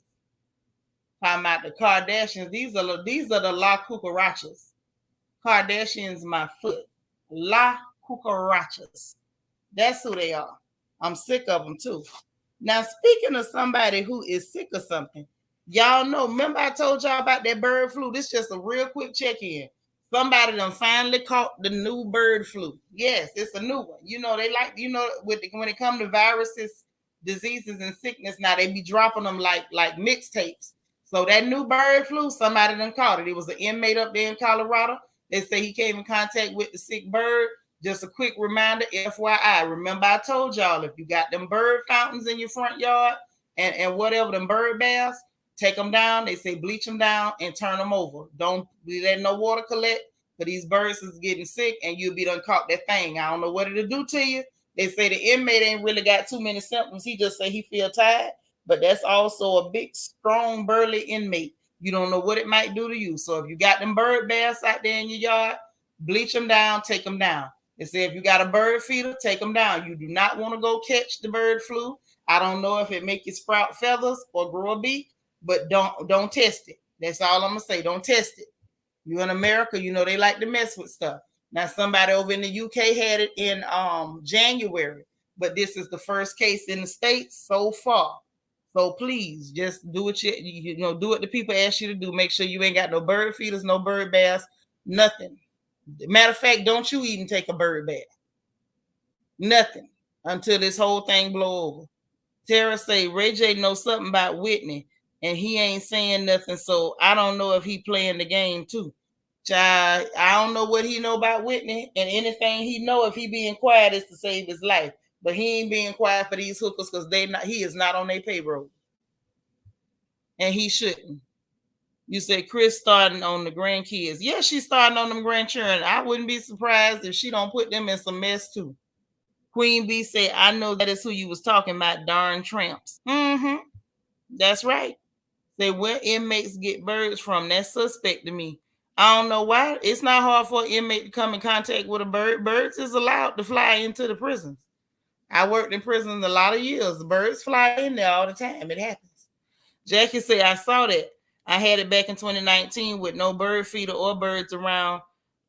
S1: Talking about the Kardashians. These are the La Cucarachas. Kardashians, my foot. La Cucarachas. That's who they are. I'm sick of them too. Now, speaking of somebody who is sick or something, y'all know, remember I told y'all about that bird flu? This is just a real quick check-in. Somebody done finally caught the new bird flu. Yes, it's a new one. You know, they like, when it comes to viruses, diseases, and sickness, now they be dropping them like mixtapes. So that new bird flu, somebody done caught it. It was an inmate up there in Colorado. They say he came in contact with the sick bird. Just a quick reminder, FYI. Remember, I told y'all, if you got them bird fountains in your front yard and whatever, them bird baths, take them down. They say bleach them down and turn them over. Don't be letting no water collect, for these birds is getting sick and you'll be done caught that thing. I don't know what it'll do to you. They say the inmate ain't really got too many symptoms. He just say he feel tired, but that's also a big, strong, burly inmate. You don't know what it might do to you. So if you got them bird baths out there in your yard, bleach them down, take them down. They say if you got a bird feeder, take them down. You do not want to go catch the bird flu. I don't know if it make you sprout feathers or grow a beak, but don't test it. That's all I'm gonna say. Don't test it. You in America, you know they like to mess with stuff. Now somebody over in the UK had it in January, but this is the first case in the States so far. So please just do what do what the people ask you to do. Make sure you ain't got no bird feeders, no bird baths, nothing. Matter of fact, don't you even take a bird bath. Nothing until this whole thing blow over. Teairra say Ray J knows something about Whitney and he ain't saying nothing. So I don't know if he playing the game too. Child, I don't know what he know about Whitney, and anything he know, if he being quiet, is to save his life. But he ain't being quiet for these hookers because he is not on their payroll. And he shouldn't. You said Chris starting on the grandkids. Yeah, she's starting on them grandchildren. I wouldn't be surprised if she don't put them in some mess too. Queen B said, I know that is who you was talking about, darn tramps. Mm-hmm. That's right. Say where inmates get birds from. That's suspect to me. I don't know why. It's not hard for an inmate to come in contact with a bird. Birds is allowed to fly into the prisons. I worked in prisons a lot of years. The birds fly in there all the time. It happens. Jackie said, I saw that. I had it back in 2019 with no bird feeder or birds around,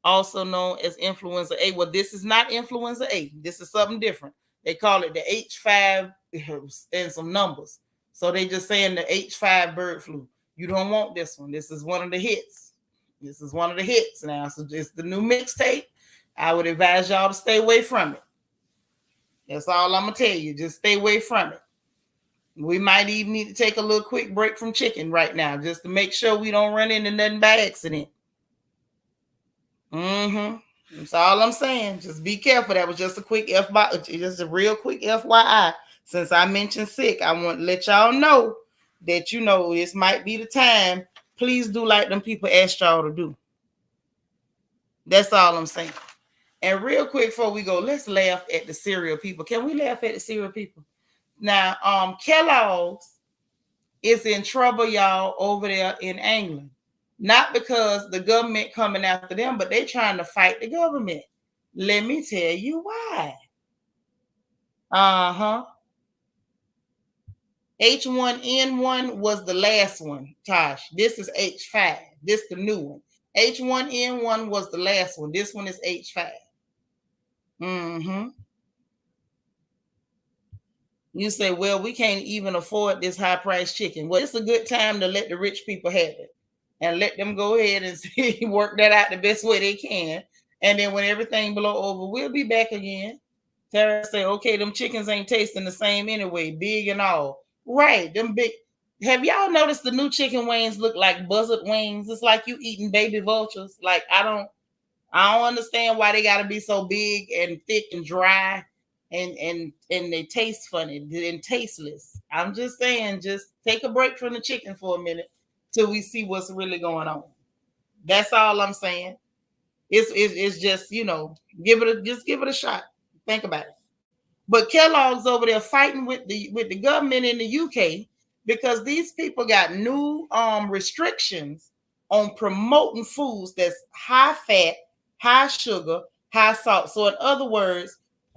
S1: also known as influenza A. Well, this is not influenza A. This is something different. They call it the H5 and some numbers. So they just saying the H5 bird flu. You don't want this one. This is one of the hits. This is one of the hits now. So it's the new mixtape. I would advise y'all to stay away from it. That's all I'm going to tell you. Just stay away from it. We might even need to take a little quick break from chicken right now just to make sure we don't run into nothing by accident. That's all I'm saying. Just be careful. That was just a quick just a real quick FYI. Since I mentioned sick, I want to let y'all know that this might be the time. Please do like them people asked y'all to do. That's all I'm saying. And real quick before we go, let's laugh at the cereal people. Can we laugh at the cereal people? Now, Kellogg's is in trouble, y'all, over there in England. Not because the government coming after them, but they trying to fight the government. Let me tell you why. H1N1 was the last one, Tosh. This is H5. This is the new one. H1N1 was the last one. This one is H5. You say, well, we can't even afford this high-priced chicken. Well, it's a good time to let the rich people have it and let them go ahead and work that out the best way they can. And then when everything blow over, we'll be back again. Teairra say, okay, them chickens ain't tasting the same anyway, big and all. Right, them big. Have y'all noticed the new chicken wings look like buzzard wings? It's like you eating baby vultures. Like, I don't understand why they got to be so big and thick and dry. And they taste funny and tasteless. I'm just saying, just take a break from the chicken for a minute till we see what's really going on. That's all I'm saying. It's just, give it a shot. Think about it. But Kellogg's over there fighting with the government in the UK because these people got new restrictions on promoting foods that's high fat, high sugar, high salt. So in other words,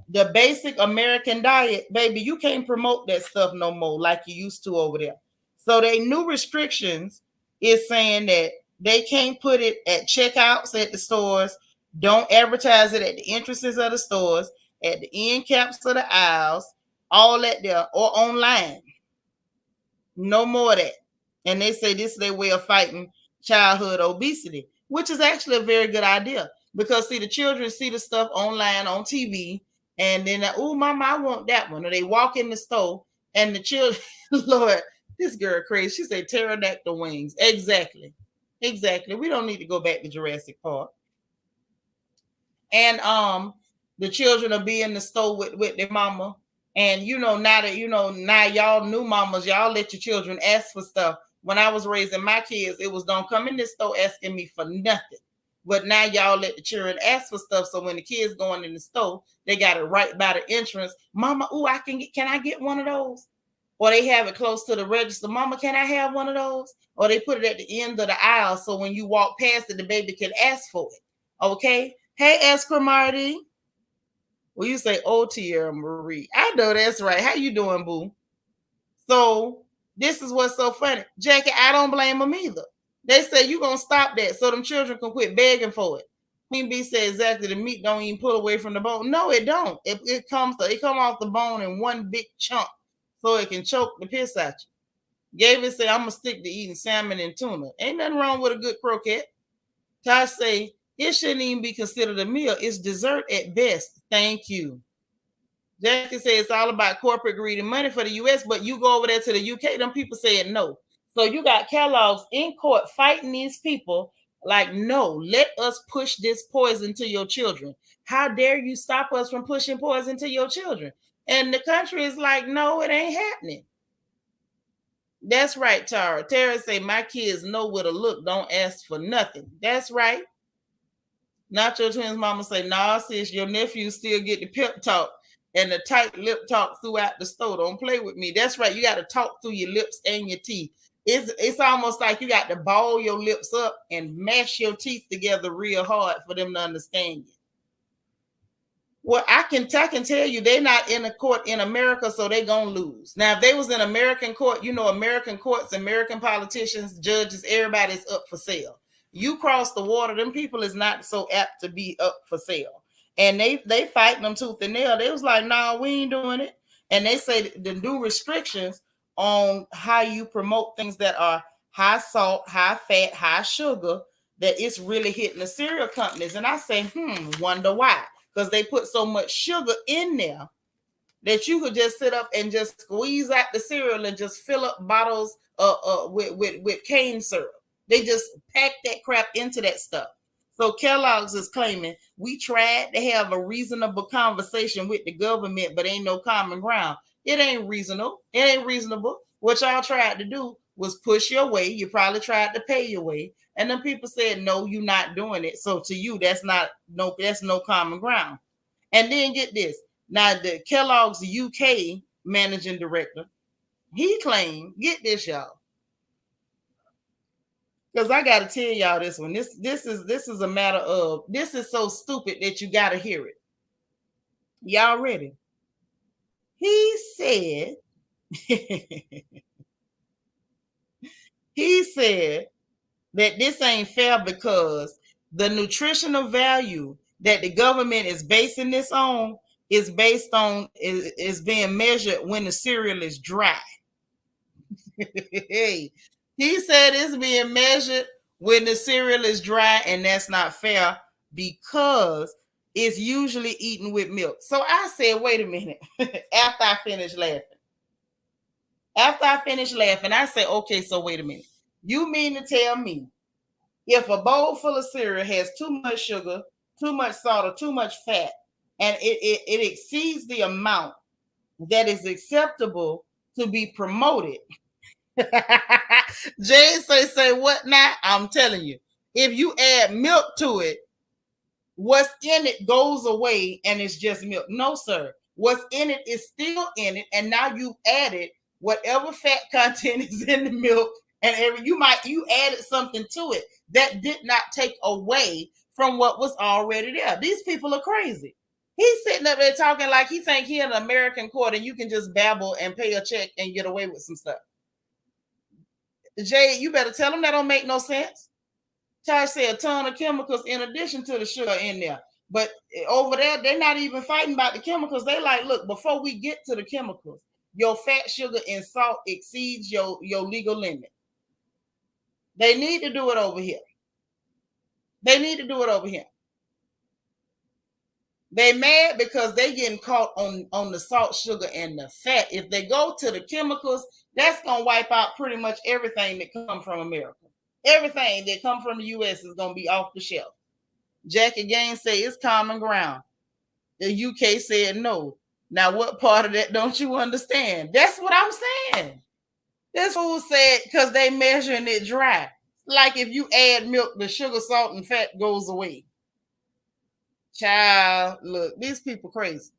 S1: the basic American diet, baby, you can't promote that stuff no more like you used to over there. So they new restrictions is saying that they can't put it at checkouts at the stores. Don't advertise it at the entrances of the stores, at the end caps of the aisles. all that there or online. No more of that. And they say this is their way of fighting childhood obesity, which is actually a very good idea because see, the children see the stuff online on TV, and then oh, mama, I want that one. Or they walk in the store and the children, Lord, this girl crazy. She said pterodactyl wings. Exactly. Exactly. We don't need to go back to Jurassic Park. And the children will be in the store with their mama. And now y'all new mamas, y'all let your children ask for stuff. When I was raising my kids, it was don't come in this store asking me for nothing. But now y'all let the children ask for stuff. So when the kids going in the store, they got it right by the entrance. Mama, ooh, can I get one of those? Or they have it close to the register. Mama, can I have one of those? Or they put it at the end of the aisle so when you walk past it, the baby can ask for it. Okay. Hey, Esquire Marty. Well, you say, oh, Tierra Marie. I know that's right. How you doing, boo? So this is what's so funny. Jackie, I don't blame them either. They say you're going to stop that so them children can quit begging for it. Queen Bee said exactly, the meat don't even pull away from the bone. No, it don't. It comes off the bone in one big chunk so it can choke the piss at you. David said, I'm going to stick to eating salmon and tuna. Ain't nothing wrong with a good croquette. Tosh say, it shouldn't even be considered a meal. It's dessert at best. Thank you. Jackie says it's all about corporate greed and money for the U.S., but you go over there to the U.K., them people said no. So you got Kellogg's in court fighting these people like, no, let us push this poison to your children. How dare you stop us from pushing poison to your children? And the country is like, no, it ain't happening. That's right, Tara. Tara say, my kids know where to look. Don't ask for nothing. That's right. Not your twins mama say, nah, sis, your nephew still get the pep talk and the tight lip talk throughout the store. Don't play with me. That's right. You got to talk through your lips and your teeth. It's almost like you got to ball your lips up and mash your teeth together real hard for them to understand you. Well, I can tell you they're not in a court in America, so they're going to lose. Now, if they was in American court, American courts, American politicians, judges, everybody's up for sale. You cross the water, them people is not so apt to be up for sale. And they fighting them tooth and nail. They was like, nah, we ain't doing it. And they say the new restrictions on how you promote things that are high salt, high fat, high sugar, that it's really hitting the cereal companies. And I say, wonder why. Because they put so much sugar in there that you could just sit up and just squeeze out the cereal and just fill up bottles with cane syrup. They just pack that crap into that stuff. So Kellogg's is claiming we tried to have a reasonable conversation with the government, but ain't no common ground. It ain't reasonable. It ain't reasonable. What y'all tried to do was push your way. You probably tried to pay your way. And then people said, no, you're not doing it. So to you, that's no common ground. And then get this. Now, the Kellogg's UK managing director, he claimed, get this, y'all. Because I got to tell y'all this one. This is a matter of, this is so stupid that you got to hear it. Y'all ready? He said, that this ain't fair because the nutritional value that the government is basing this on is being measured when the cereal is dry. He said it's being measured when the cereal is dry, and that's not fair because it's usually eaten with milk. So I said, wait a minute. After I finished laughing, I said, okay, so wait a minute. You mean to tell me if a bowl full of cereal has too much sugar, too much salt, or too much fat, and it exceeds the amount that is acceptable to be promoted? Jay say what now? I'm telling you, if you add milk to it, what's in it goes away and it's just milk. No, sir. What's in it is still in it, and now you added whatever fat content is in the milk, and you added something to it that did not take away from what was already there. These people are crazy. He's sitting up there talking like he think he in an American court and you can just babble and pay a check and get away with some stuff. Jay, you better tell them that don't make no sense. Ty said a ton of chemicals in addition to the sugar in there. But over there, they're not even fighting about the chemicals. They like, look, before we get to the chemicals, your fat, sugar, and salt exceeds your legal limit. They need to do it over here. They need to do it over here. They mad because they getting caught on the salt, sugar, and the fat. If they go to the chemicals, that's gonna wipe out pretty much everything that come from America. Everything that come from the U.S. is gonna be off the shelf. Jackie Gaines say it's common ground. The UK said no. Now, what part of that don't you understand? That's what I'm saying. This fool said because they measuring it dry. Like if you add milk, the sugar, salt, and fat goes away. Child, look, these people crazy.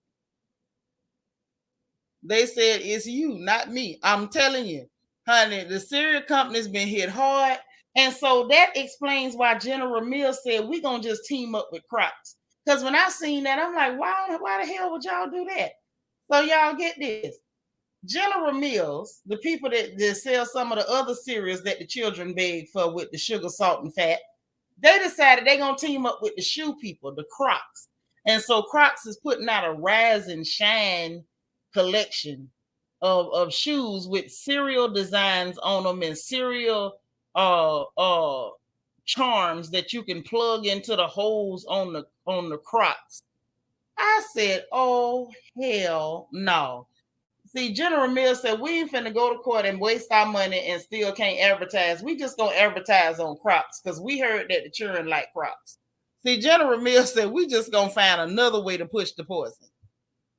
S1: They said it's you, not me. I'm telling you, honey, the cereal company's been hit hard. And so that explains why General Mills said we're going to just team up with Crocs. Because when I seen that, I'm like, why the hell would y'all do that? So y'all get this. General Mills, the people that sell some of the other cereals that the children beg for with the sugar, salt, and fat, they decided they're going to team up with the shoe people, the Crocs. And so Crocs is putting out a Rise and Shine collection of shoes with cereal designs on them and cereal charms that you can plug into the holes on the Crocs. I said, oh, hell no. See, General Mills said, we ain't finna go to court and waste our money and still can't advertise. We just gonna advertise on Crocs because we heard that the children like Crocs. See, General Mills said, we just gonna find another way to push the poison.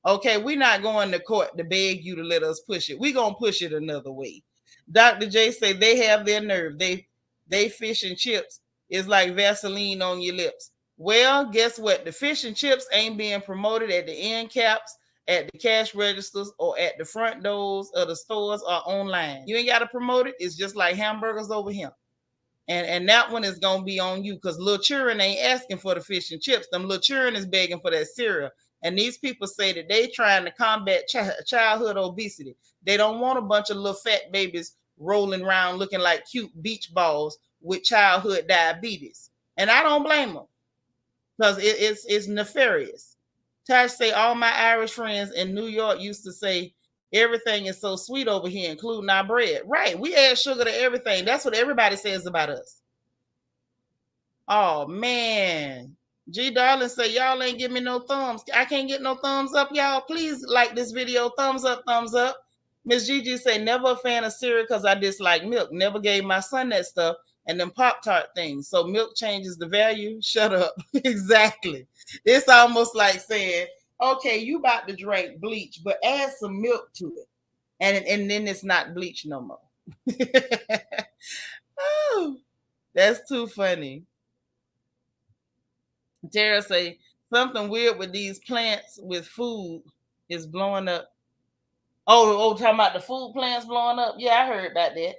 S1: Okay, we're not going to court to beg you to let us push it. We're gonna push it another way. Dr. J said they have their nerve. They fish and chips is like Vaseline on your lips. Well, guess what? The fish and chips ain't being promoted at the end caps, at the cash registers, or at the front doors of the stores or online. You ain't got to promote it. It's just like hamburgers over here. And that one is going to be on you because little children ain't asking for the fish and chips. Them little children is begging for that cereal. And these people say that they trying to combat childhood obesity. They don't want a bunch of little fat babies rolling around looking like cute beach balls with childhood diabetes. And I don't blame them because it's nefarious. Tash say all my Irish friends in New York used to say everything is so sweet over here, including our bread. Right. We add sugar to everything. That's what everybody says about us. Oh, man. G Darling say y'all ain't give me no thumbs. I can't get no thumbs up, y'all. Please like this video. Thumbs up, thumbs up. Miss Gigi say never a fan of cereal because I dislike milk. Never gave my son that stuff and them Pop-Tart things. So milk changes the value. Shut up. Exactly. It's almost like saying, okay, you about to drink bleach, but add some milk to it. And then it's not bleach no more. Oh, that's too funny. Teairra say something weird with these plants with food is blowing up. Oh, talking about the food plants blowing up? Yeah, I heard about that.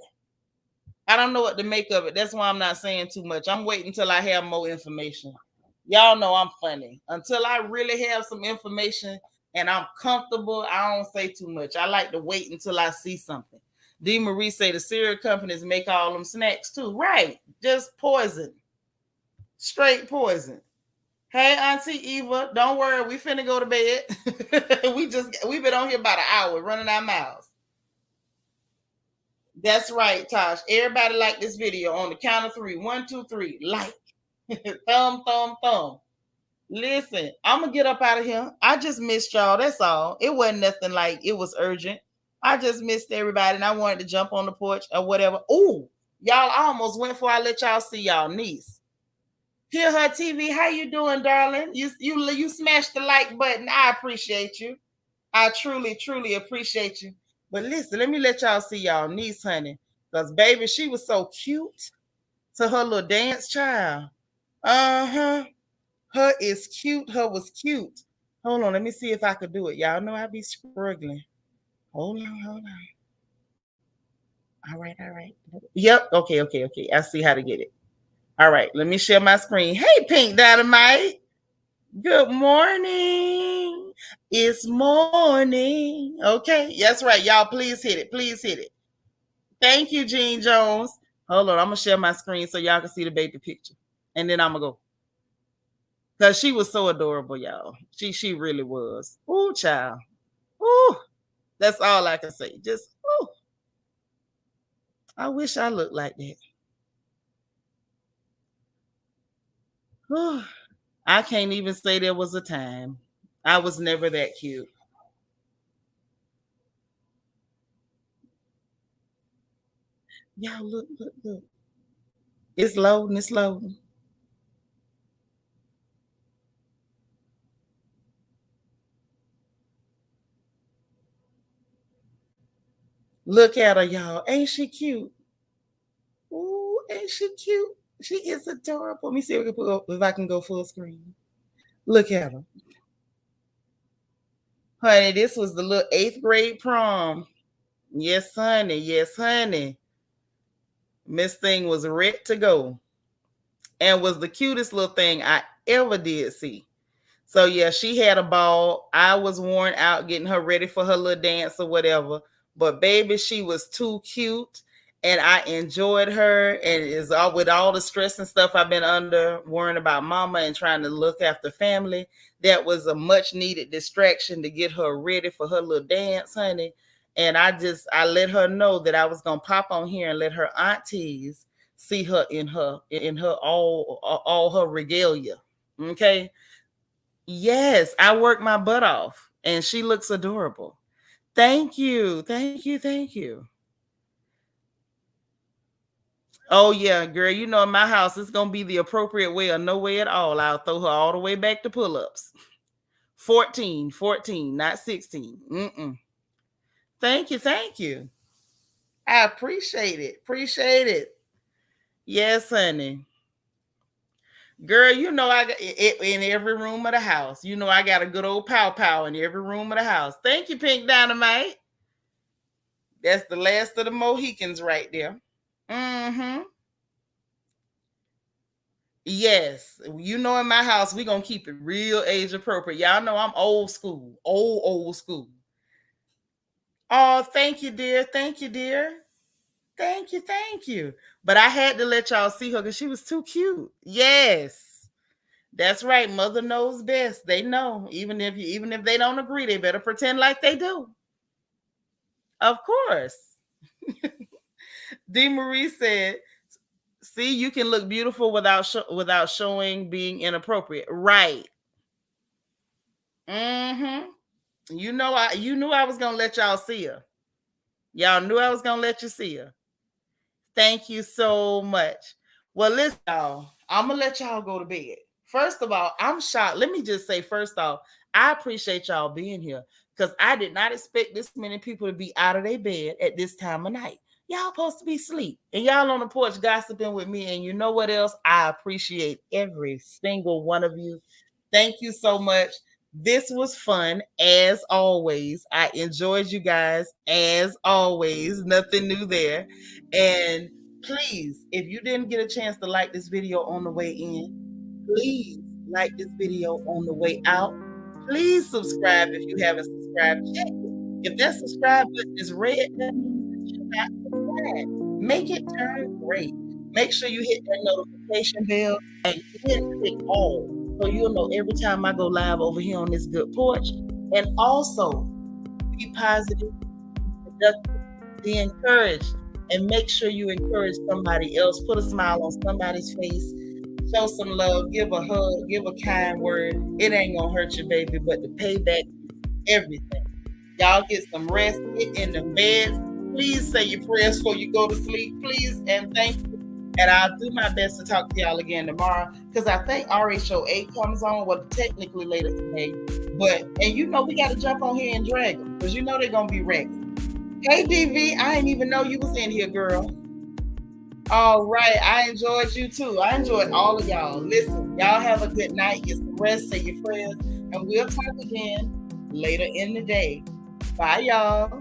S1: I don't know what to make of it. That's why I'm not saying too much. I'm waiting until I have more information. Y'all know I'm funny. Until I really have some information and I'm comfortable, I don't say too much. I like to wait until I see something. D. Marie say the cereal companies make all them snacks too. Right. Just poison. Straight poison. Hey, Auntie Eva, don't worry. We finna go to bed. We've been on here about an hour running our mouths. That's right, Tosh. Everybody like this video on the count of 3. 1, 2, 3. Like. Thumb, thumb, thumb. Listen, I'm going to get up out of here. I just missed y'all. That's all. It wasn't nothing like it was urgent. I just missed everybody and I wanted to jump on the porch or whatever. Ooh, y'all, I almost went before I let y'all see y'all niece. Hear her TV. How you doing, darling? You smashed the like button. I appreciate you. I truly, truly appreciate you. But listen, let me let y'all see y'all niece, honey. Because, baby, she was so cute to her little dance child. Uh-huh. Her is cute. Her was cute. Hold on. Let me see if I could do it. Y'all know I be struggling. Hold on. All right. Yep. Okay. I see how to get it. All right. Let me share my screen. Hey, Pink Dynamite. Good morning. It's morning. Okay. That's right. Y'all, please hit it. Thank you, Gene Jones. Hold on. I'm going to share my screen so y'all can see the baby picture. And then I'm going to go. Because she was so adorable, y'all. She really was. Ooh, child. Ooh, that's all I can say. Just, ooh, I wish I looked like that. Ooh, I can't even say there was a time. I was never that cute. Y'all, look, look, look. It's loading, it's loading. Look at her, y'all. Ain't she cute? Ooh, ain't she cute? She is adorable. Let me see if I can go full screen. Look at her. Honey, this was the little 8th grade prom. Yes, honey. Yes, honey. Miss Thing was ready to go and was the cutest little thing I ever did see. So yeah, she had a ball. I was worn out getting her ready for her little dance or whatever. But baby, she was too cute, and I enjoyed her. And is all with all the stress and stuff I've been under, worrying about mama and trying to look after family. That was a much needed distraction to get her ready for her little dance, honey. And I let her know that I was gonna pop on here and let her aunties see her in her all her regalia. Okay. Yes, I worked my butt off and she looks adorable. Thank you. Thank you. Thank you. Oh yeah, girl, you know in my house it's going to be the appropriate way or no way at all. I'll throw her all the way back to pull-ups. 14, 14, not 16. Mm-mm. Thank you. Thank you. I appreciate it. Appreciate it. Yes, honey. Girl, you know I got it in every room of the house. You know I got a good old pow pow in every room of the house. Thank you, Pink Dynamite. That's the last of the Mohicans right there. Mm-hmm. Yes. You know in my house, we're gonna keep it real age appropriate. Y'all know I'm old school. Old school. Oh, thank you, dear. Thank you, dear. Thank you, thank you. But I had to let y'all see her because she was too cute. Yes. That's right. Mother knows best. They know. Even if they don't agree, they better pretend like they do. Of course. D. Marie said, "See, you can look beautiful without showing being inappropriate." Right. Mm-hmm. You knew I was gonna let y'all see her. Y'all knew I was gonna let you see her. Thank you so much. Well, listen, y'all. I'm gonna let y'all go to bed. First of all, I'm shocked. Let me just say, first off, I appreciate y'all being here because I did not expect this many people to be out of their bed at this time of night. Y'all supposed to be asleep, and y'all on the porch gossiping with me. And you know what else? I appreciate every single one of you. Thank you so much. This was fun as always. I enjoyed you guys as always. Nothing new there. And please, if you didn't get a chance to like this video on the way in, please like this video on the way out. Please subscribe if you haven't subscribed. Check it. If that subscribe button is red, that means that you're not subscribed. Make it turn gray. Make sure you hit that notification bell and then click all so you'll know every time I go live over here on this good porch. And also be positive, productive, be encouraged, and make sure you encourage somebody else. Put a smile on somebody's face. Show some love. Give a hug. Give a kind word. It ain't gonna hurt you, baby, but the payback is everything. Y'all get some rest. Get in the bed. Please say your prayers before you go to sleep. Please and thank you. And I'll do my best to talk to y'all again tomorrow because I think RHO 8 comes on, well, technically later today. And you know, we got to jump on here and drag them because you know they're going to be ready. Hey, DV, I didn't even know you was in here, girl. All right. I enjoyed you too. I enjoyed all of y'all. Listen, y'all have a good night. Get some rest, say your prayers, and we'll talk again later in the day. Bye, y'all.